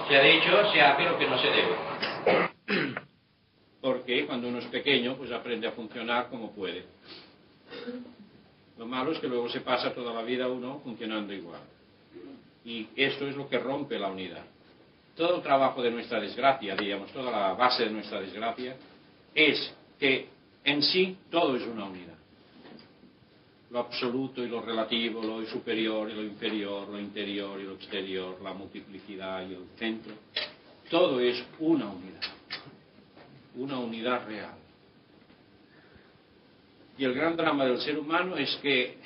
Se ha dicho, se hace lo que no se debe. Porque cuando uno es pequeño, pues aprende a funcionar como puede. Lo malo es que luego se pasa toda la vida uno funcionando igual. Y esto es lo que rompe la unidad. Todo el trabajo de nuestra desgracia, digamos, toda la base de nuestra desgracia, es que en sí todo es una unidad. Lo absoluto y lo relativo, lo superior y lo inferior, lo interior y lo exterior, la multiplicidad y el centro, todo es una unidad real. Y el gran drama del ser humano es que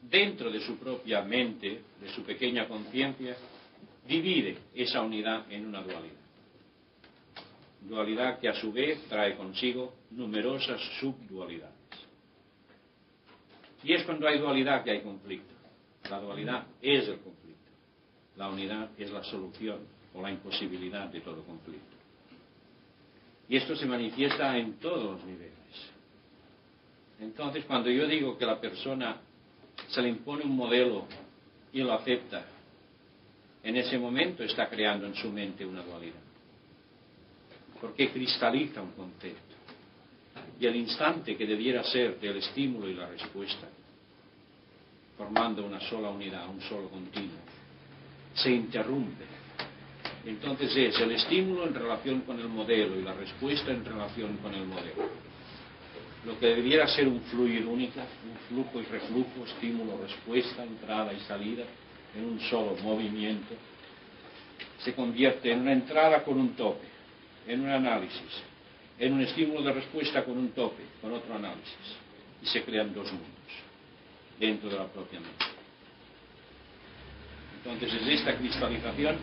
dentro de su propia mente, de su pequeña conciencia, divide esa unidad en una dualidad. Dualidad que a su vez trae consigo numerosas subdualidades. Y es cuando hay dualidad que hay conflicto. La dualidad es el conflicto. La unidad es la solución o la imposibilidad de todo conflicto. Y esto se manifiesta en todos los niveles. Entonces, cuando yo digo que la persona se le impone un modelo y lo acepta, en ese momento está creando en su mente una dualidad. Porque cristaliza un concepto. Y el instante que debiera ser del estímulo y la respuesta, formando una sola unidad, un solo continuo, se interrumpe. Entonces es el estímulo en relación con el modelo y la respuesta en relación con el modelo. Lo que debiera ser un fluido único, un flujo y reflujo, estímulo, respuesta, entrada y salida, en un solo movimiento, se convierte en una entrada con un tope, en un análisis, en un estímulo de respuesta con un tope, con otro análisis, y se crean dos mundos dentro de la propia mente. Entonces es esta cristalización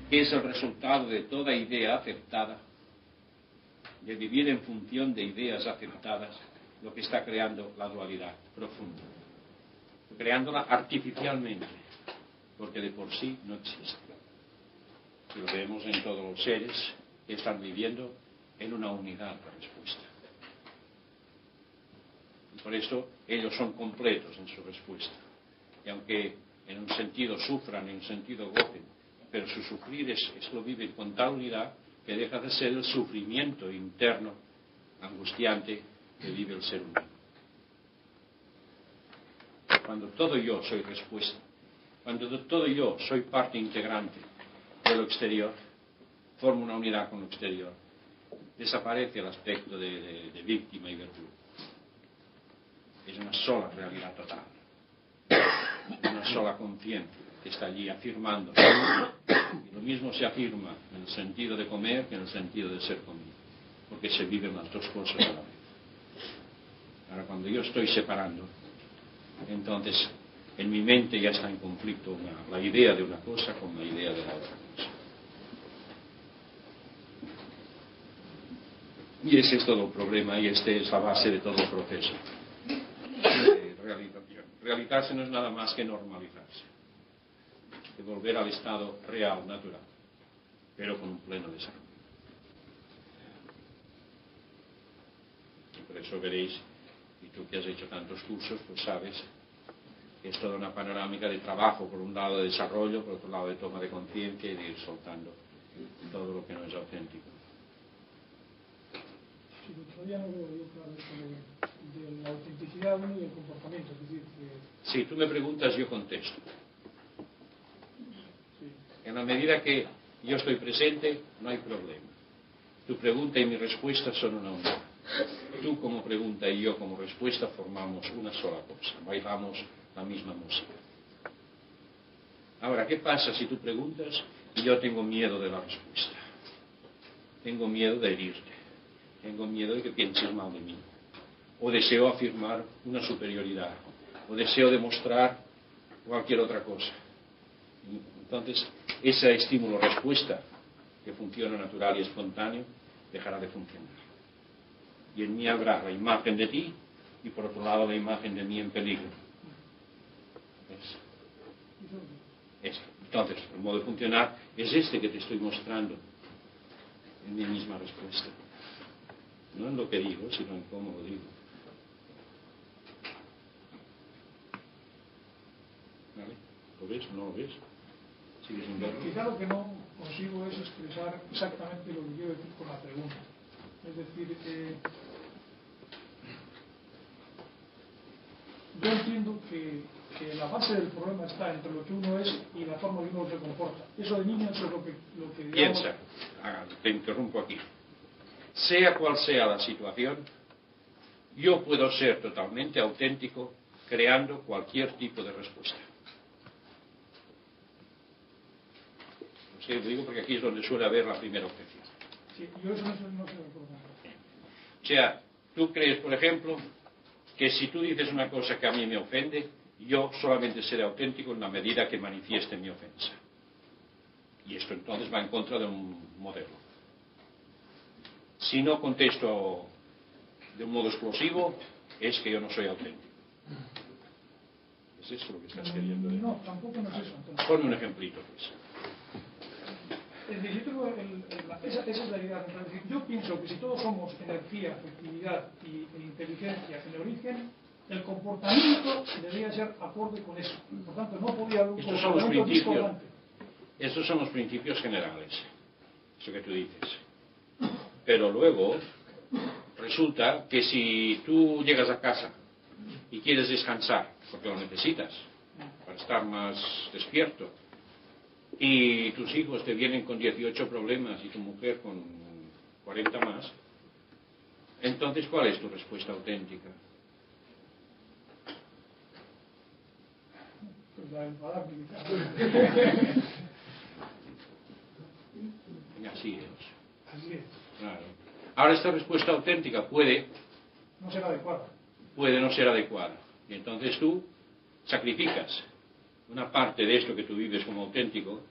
que es el resultado de toda idea aceptada, de vivir en función de ideas aceptadas, lo que está creando la dualidad profunda, creándola artificialmente, porque de por sí no existe. Y lo vemos en todos los seres que están viviendo en una unidad de respuesta. Y por eso ellos son completos en su respuesta. Y aunque en un sentido sufran, en un sentido gocen, pero su sufrir lo viven con tal unidad que deja de ser el sufrimiento interno, angustiante, que vive el ser humano. Cuando todo yo soy respuesta, cuando todo yo soy parte integrante de lo exterior, formo una unidad con lo exterior, desaparece el aspecto de víctima y verdugo. Es una sola realidad total, una sola conciencia que está allí afirmando. Y lo mismo se afirma en el sentido de comer que en el sentido de ser comido, porque se viven las dos cosas a la vez. Ahora, cuando yo estoy separando, entonces en mi mente ya está en conflicto la idea de una cosa con la idea de la otra cosa. Y ese es todo el problema, y esta es la base de todo el proceso de realización. Realizarse no es nada más que normalizarse, de volver al estado real, natural, pero con un pleno desarrollo. Y por eso veréis, y tú que has hecho tantos cursos, pues sabes que es toda una panorámica de trabajo, por un lado de desarrollo, por otro lado de toma de conciencia y de ir soltando todo lo que no es auténtico. Sí, todavía no veo yo claro esto de la autenticidad uno y del comportamiento. Es decir, que... Si tú me preguntas, yo contesto. Sí. En la medida que yo estoy presente, no hay problema. Tu pregunta y mi respuesta son una unidad. Tú como pregunta y yo como respuesta formamos una sola cosa. Bailamos la misma música. Ahora, ¿qué pasa si tú preguntas y yo tengo miedo de la respuesta? Tengo miedo de herirte. Tengo miedo de que pienses mal de mí. O deseo afirmar una superioridad. O deseo demostrar cualquier otra cosa. Entonces, ese estímulo-respuesta que funciona natural y espontáneo dejará de funcionar. Y en mí habrá la imagen de ti y por otro lado la imagen de mí en peligro. Entonces, el modo de funcionar es este que te estoy mostrando en mi misma respuesta. No en lo que digo, sino en cómo lo digo. ¿Vale? ¿Lo ves o no lo ves? ¿Sigues sin verlo? Quizá lo que no consigo es expresar exactamente lo que quiero decir con la pregunta. Es decir, yo entiendo que la base del problema está entre lo que uno es y la forma que uno se comporta. Eso de niño, eso es lo que digamos... Piensa, te interrumpo aquí. Sea cual sea la situación, yo puedo ser totalmente auténtico creando cualquier tipo de respuesta. Sí, lo digo porque aquí es donde suele haber la primera objeción. Sí, yo eso no sé de acuerdo. O sea, tú crees, por ejemplo, que si tú dices una cosa que a mí me ofende, yo solamente seré auténtico en la medida que manifieste mi ofensa. Y esto entonces va en contra de un modelo. Si no contesto de un modo explosivo, es que yo no soy auténtico. ¿Es eso lo que estás queriendo decir? No, tampoco no es eso. Entonces. Ponme un ejemplito, pues. Esa es la idea. Es decir, yo pienso que si todos somos energía, afectividad e inteligencia en el origen, el comportamiento debería ser acorde con eso. Por tanto, no podría haber un comportamiento discordante. Estos son los principios generales, eso que tú dices. Pero luego resulta que si tú llegas a casa y quieres descansar, porque lo necesitas para estar más despierto, y tus hijos te vienen con 18 problemas y tu mujer con 40 más, entonces ¿cuál es tu respuesta auténtica? Pues la enfadabilidad. Así es. Así es. Claro. Ahora esta respuesta auténtica puede no ser adecuada. Puede no ser adecuada. Y entonces tú sacrificas una parte de esto que tú vives como auténtico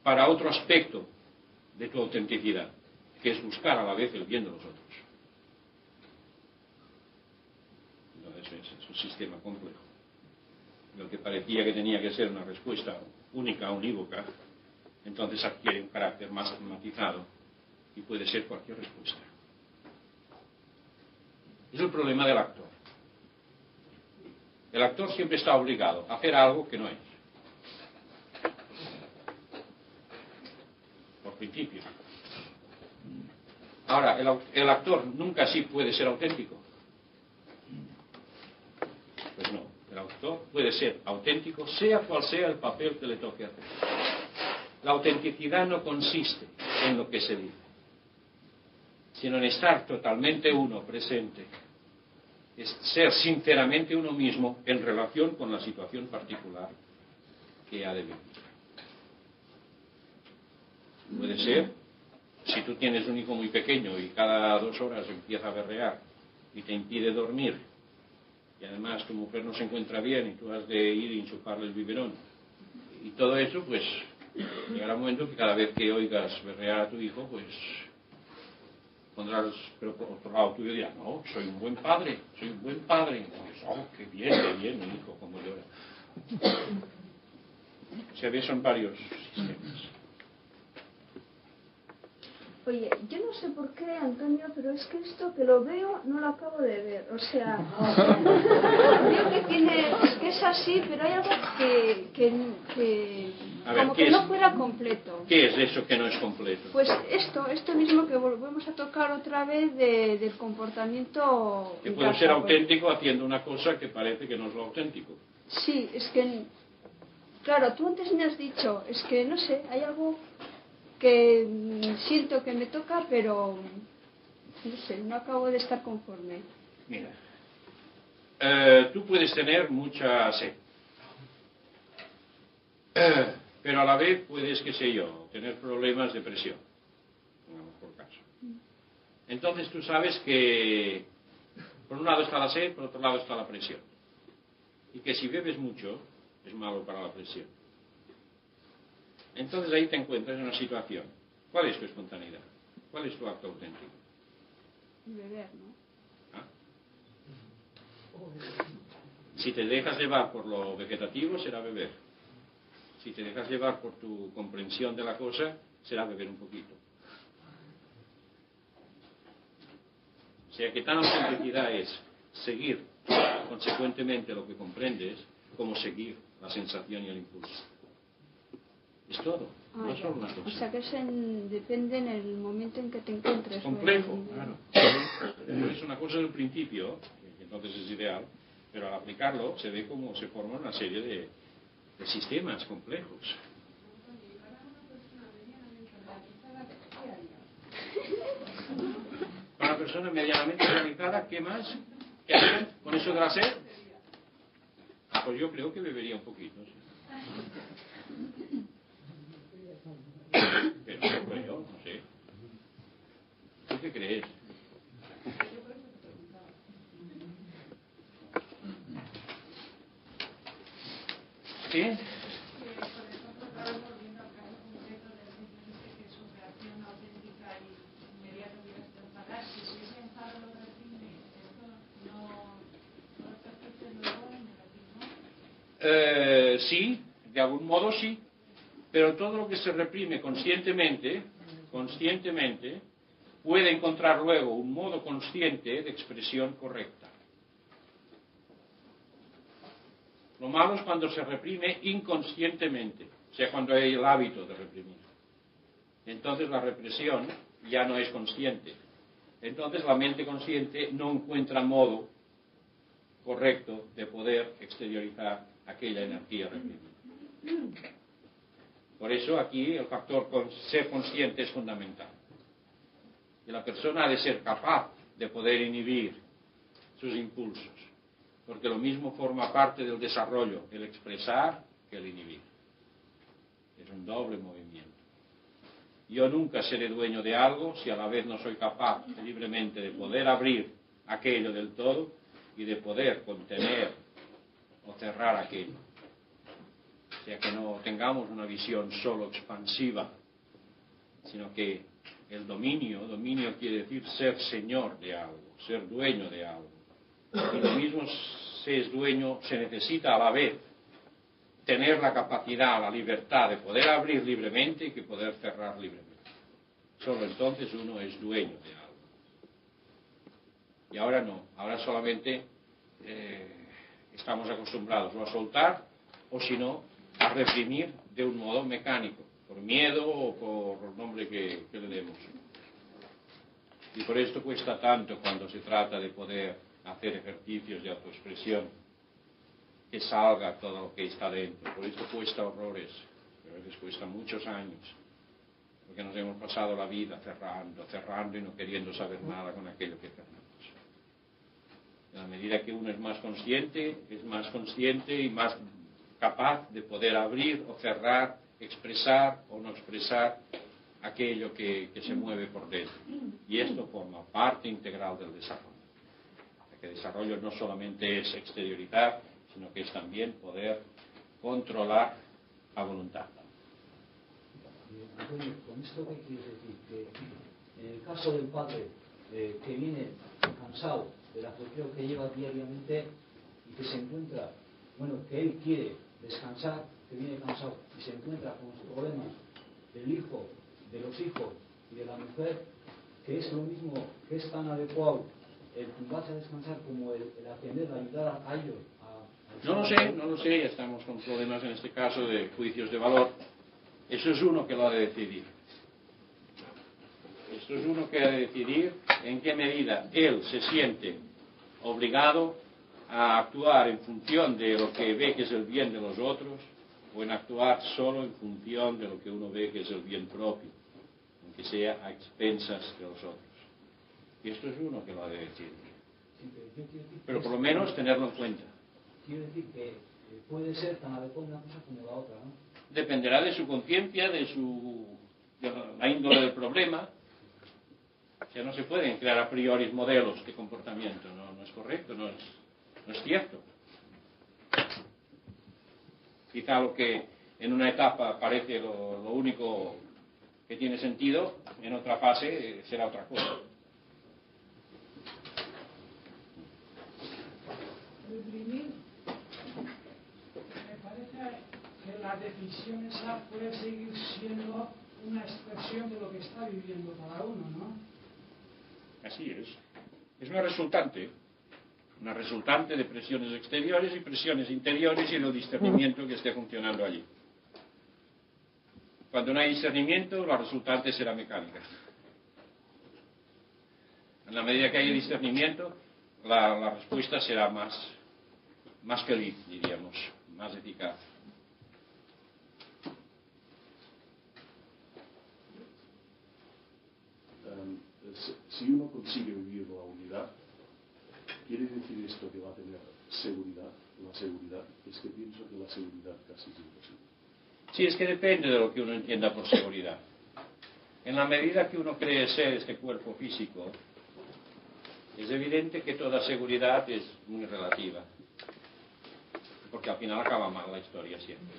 para otro aspecto de tu autenticidad, que es buscar a la vez el bien de los otros. es un sistema complejo. Lo que parecía que tenía que ser una respuesta única, unívoca, entonces adquiere un carácter más automatizado y puede ser cualquier respuesta. Es el problema del actor. El actor siempre está obligado a hacer algo que no es. Por principio. Ahora, el actor nunca sí puede ser auténtico. Pues no, el actor puede ser auténtico sea cual sea el papel que le toque hacer. La autenticidad no consiste en lo que se dice, sino en estar totalmente uno presente. Es ser sinceramente uno mismo en relación con la situación particular que ha de vivir. Puede ser, si tú tienes un hijo muy pequeño y cada 2 horas empieza a berrear y te impide dormir, y además tu mujer no se encuentra bien y tú has de ir y enchufarle el biberón, y todo eso, pues llegará un momento que cada vez que oigas berrear a tu hijo, pues pondrás, pero por otro lado tú dirás, no, soy un buen padre. Y pues, oh, qué bien, mi hijo, como llora. O sea, son varios sistemas. Oye, yo no sé por qué, Antonio, pero es que esto que lo veo no lo acabo de ver. O sea, veo que es así, pero hay algo que como que no fuera completo. ¿Qué es eso que no es completo? Pues esto mismo que volvemos a tocar otra vez del comportamiento. Que puede ser auténtico haciendo una cosa que parece que no es lo auténtico. Sí, es que, claro, tú antes me has dicho, es que no sé, hay algo que siento que me toca, pero no sé, no acabo de estar conforme. Mira, tú puedes tener mucha sed, pero a la vez puedes, qué sé yo, tener problemas de presión, pongamos por caso. Entonces tú sabes que por un lado está la sed, por otro lado está la presión, y que si bebes mucho es malo para la presión. Entonces ahí te encuentras en una situación. ¿Cuál es tu espontaneidad? ¿Cuál es tu acto auténtico? Beber, ¿no? ¿Ah? Si te dejas llevar por lo vegetativo, será beber. Si te dejas llevar por tu comprensión de la cosa, será beber un poquito. O sea que tan autenticidad es seguir consecuentemente lo que comprendes como seguir la sensación y el impulso. Es todo, no es solo una cosa. O sea que depende en el momento en que te encuentres. Es complejo, claro. Es una cosa del principio, que entonces es ideal, pero al aplicarlo se ve cómo se forma una serie de sistemas complejos. Para una persona medianamente realizada, ¿qué más? ¿Qué hacer con eso de la sed? Ah, pues yo creo que bebería un poquito, sí. Pero no creo, no sé. ¿Tú qué crees? ¿Sí? Sí, de algún modo sí, pero todo lo que se reprime conscientemente puede encontrar luego un modo consciente de expresión correcta. Lo malo es cuando se reprime inconscientemente, o sea, cuando hay el hábito de reprimir. Entonces la represión ya no es consciente. Entonces la mente consciente no encuentra modo correcto de poder exteriorizar aquella energía reprimida. Por eso aquí el factor ser consciente es fundamental. Y la persona ha de ser capaz de poder inhibir sus impulsos, porque lo mismo forma parte del desarrollo, el expresar que el inhibir. Es un doble movimiento. Yo nunca seré dueño de algo si a la vez no soy capaz libremente de poder abrir aquello del todo y de poder contener o cerrar aquello. O sea, que no tengamos una visión solo expansiva, sino que el dominio quiere decir ser señor de algo, ser dueño de algo. Y lo mismo se es dueño, se necesita a la vez tener la capacidad, la libertad de poder abrir libremente y que poder cerrar libremente. Solo entonces uno es dueño de algo. Y ahora no, ahora solamente estamos acostumbrados o a soltar o si no a reprimir de un modo mecánico, por miedo o por el nombre que le demos. Y por esto cuesta tanto cuando se trata de poder hacer ejercicios de autoexpresión, que salga todo lo que está dentro. Por esto cuesta horrores, a veces cuesta muchos años, porque nos hemos pasado la vida cerrando y no queriendo saber nada con aquello que cerramos. A medida que uno es más consciente y más capaz de poder abrir o cerrar, expresar o no expresar aquello que se mueve por dentro. Y esto forma parte integral del desarrollo. Porque el desarrollo no solamente es exterioridad, sino que es también poder controlar la voluntad. Antonio, ¿con esto qué quieres decir? Que en el caso del padre que viene cansado del ajetreo que lleva diariamente y que se encuentra, que él quiere descansar, que viene cansado y se encuentra con los problemas del hijo, de los hijos y de la mujer, que es lo mismo, que es tan adecuado el tumbarse a descansar como el atender, ayudar a ellos No lo sé, ya estamos con problemas en este caso de juicios de valor. Eso es uno que lo ha de decidir. Esto es uno que ha de decidir en qué medida él se siente obligado a actuar en función de lo que ve que es el bien de los otros o en actuar solo en función de lo que uno ve que es el bien propio, aunque sea a expensas de los otros. Y esto es uno que lo ha de decidir. Pero por lo menos tenerlo en cuenta. Quiero decir que puede ser tan adecuada una cosa como la otra, ¿no? Dependerá de su conciencia, de la índole del problema. O sea, no se pueden crear a priori modelos de comportamiento, no es correcto, no es cierto. Quizá lo que en una etapa parece lo único que tiene sentido, en otra fase será otra cosa. Reprimir, me parece que la decisión esa puede seguir siendo una expresión de lo que está viviendo cada uno, ¿no? Así es. Es una resultante de presiones exteriores y presiones interiores y del discernimiento que esté funcionando allí. Cuando no hay discernimiento, la resultante será mecánica. En la medida que haya discernimiento, la respuesta será más feliz, diríamos, más eficaz. Si uno consigue vivir la unidad, ¿quiere decir esto que va a tener seguridad? La seguridad, es que pienso que la seguridad casi es imposible. Sí, es que depende de lo que uno entienda por seguridad. En la medida que uno cree ser este cuerpo físico, es evidente que toda seguridad es muy relativa. Porque al final acaba mal la historia siempre.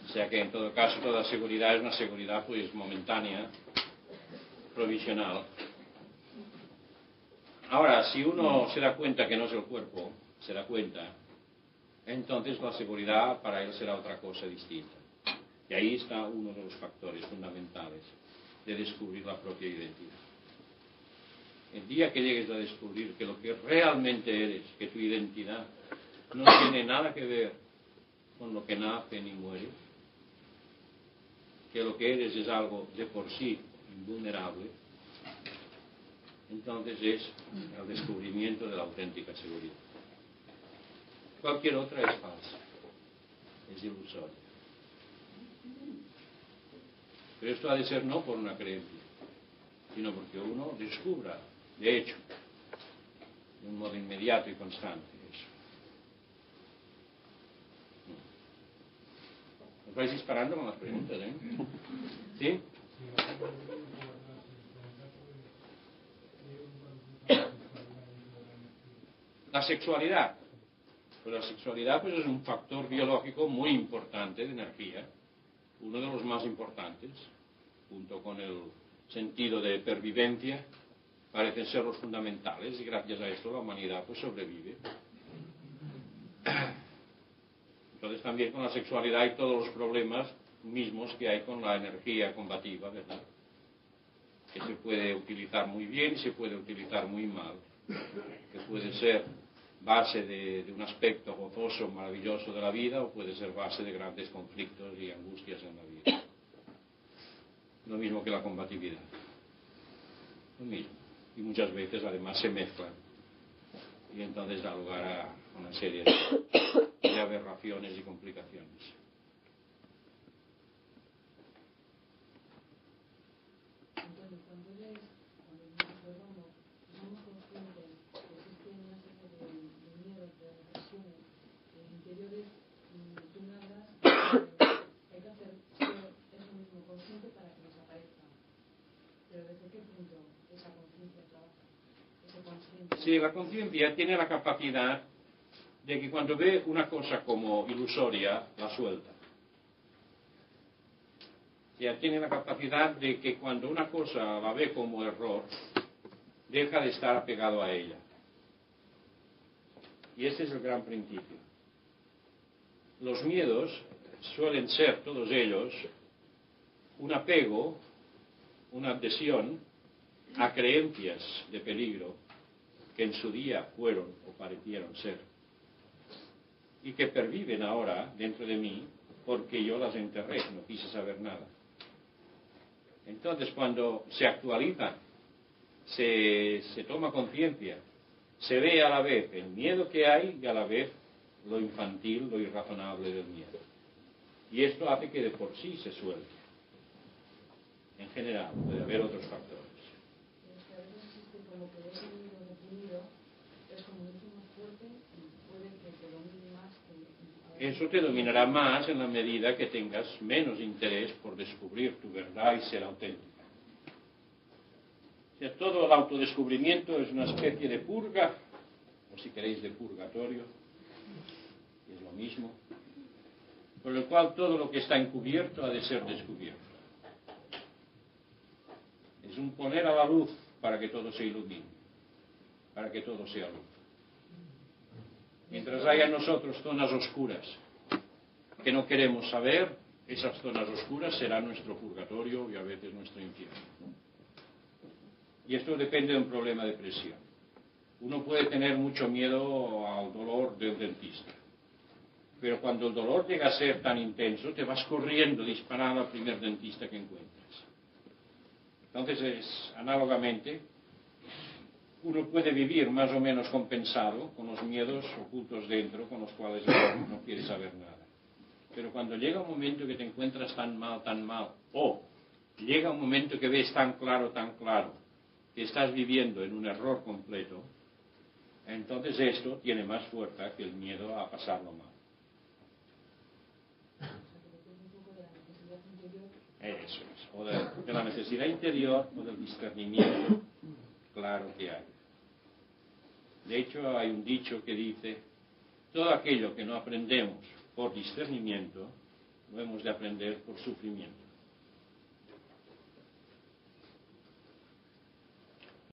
O sea que en todo caso toda seguridad es una seguridad pues momentánea, provisional. Ahora, si uno se da cuenta que no es el cuerpo, se da cuenta, entonces la seguridad para él será otra cosa distinta. Y ahí está uno de los factores fundamentales de descubrir la propia identidad. El día que llegues a descubrir que lo que realmente eres, que tu identidad no tiene nada que ver con lo que nace ni muere, que lo que eres es algo de por sí invulnerable, entonces es el descubrimiento de la auténtica seguridad. Cualquier otra es falsa, es ilusoria. Pero esto ha de ser no por una creencia, sino porque uno descubra, de hecho, de un modo inmediato y constante eso. Os vais disparando con las preguntas, ¿eh? ¿Sí? La sexualidad. Pues la sexualidad pues, es un factor biológico muy importante de energía, uno de los más importantes, junto con el sentido de pervivencia, parecen ser los fundamentales y gracias a esto la humanidad pues sobrevive. Entonces también con la sexualidad hay todos los problemas mismos que hay con la energía combativa, ¿verdad? Que se puede utilizar muy bien y se puede utilizar muy mal, que puede ser base de un aspecto gozoso, maravilloso de la vida, o puede ser base de grandes conflictos y angustias en la vida. Lo mismo que la combatividad. Lo mismo. Y muchas veces además se mezclan. Y entonces da lugar a una serie de aberraciones y complicaciones. Entonces, cuando somos conscientes que existe una serie de miedos, de represiones interiores, tú me hablas, hay que hacer eso mismo consciente para que desaparezca. Pero ¿desde qué punto esa conciencia trabaja? Ese consciente. Sí, la conciencia tiene la capacidad de que cuando ve una cosa como ilusoria, la suelta. Ya tiene la capacidad de que cuando una cosa la ve como error, deja de estar apegado a ella. Y este es el gran principio. Los miedos suelen ser, todos ellos, un apego, una adhesión a creencias de peligro que en su día fueron o parecieron ser, y que perviven ahora dentro de mí porque yo las enterré, no quise saber nada. Entonces, cuando se actualiza, se toma conciencia, se ve a la vez el miedo que hay y a la vez lo infantil, lo irrazonable del miedo. Y esto hace que de por sí se suelte. En general, puede haber otros factores. Es que a veces existe como que ese miedo reprimido es como mucho más fuerte y puede que te domine más. Eso te dominará más en la medida que tengas menos interés por descubrir tu verdad y ser auténtica. O sea, todo el autodescubrimiento es una especie de purga, o si queréis de purgatorio, es lo mismo, por el cual todo lo que está encubierto ha de ser descubierto. Es un poner a la luz para que todo se ilumine, para que todo sea luz. Mientras haya en nosotros zonas oscuras que no queremos saber, esas zonas oscuras serán nuestro purgatorio y a veces nuestro infierno. Y esto depende de un problema de presión. Uno puede tener mucho miedo al dolor del dentista, pero cuando el dolor llega a ser tan intenso, te vas corriendo disparado al primer dentista que encuentras. Entonces, análogamente, uno puede vivir más o menos compensado con los miedos ocultos dentro, con los cuales no quiere saber nada. Pero cuando llega un momento que te encuentras tan mal, o llega un momento que ves tan claro, que estás viviendo en un error completo, entonces esto tiene más fuerza que el miedo a pasarlo mal. Eso es, o de la necesidad interior o del discernimiento claro que hay. De hecho, hay un dicho que dice, todo aquello que no aprendemos por discernimiento, lo hemos de aprender por sufrimiento.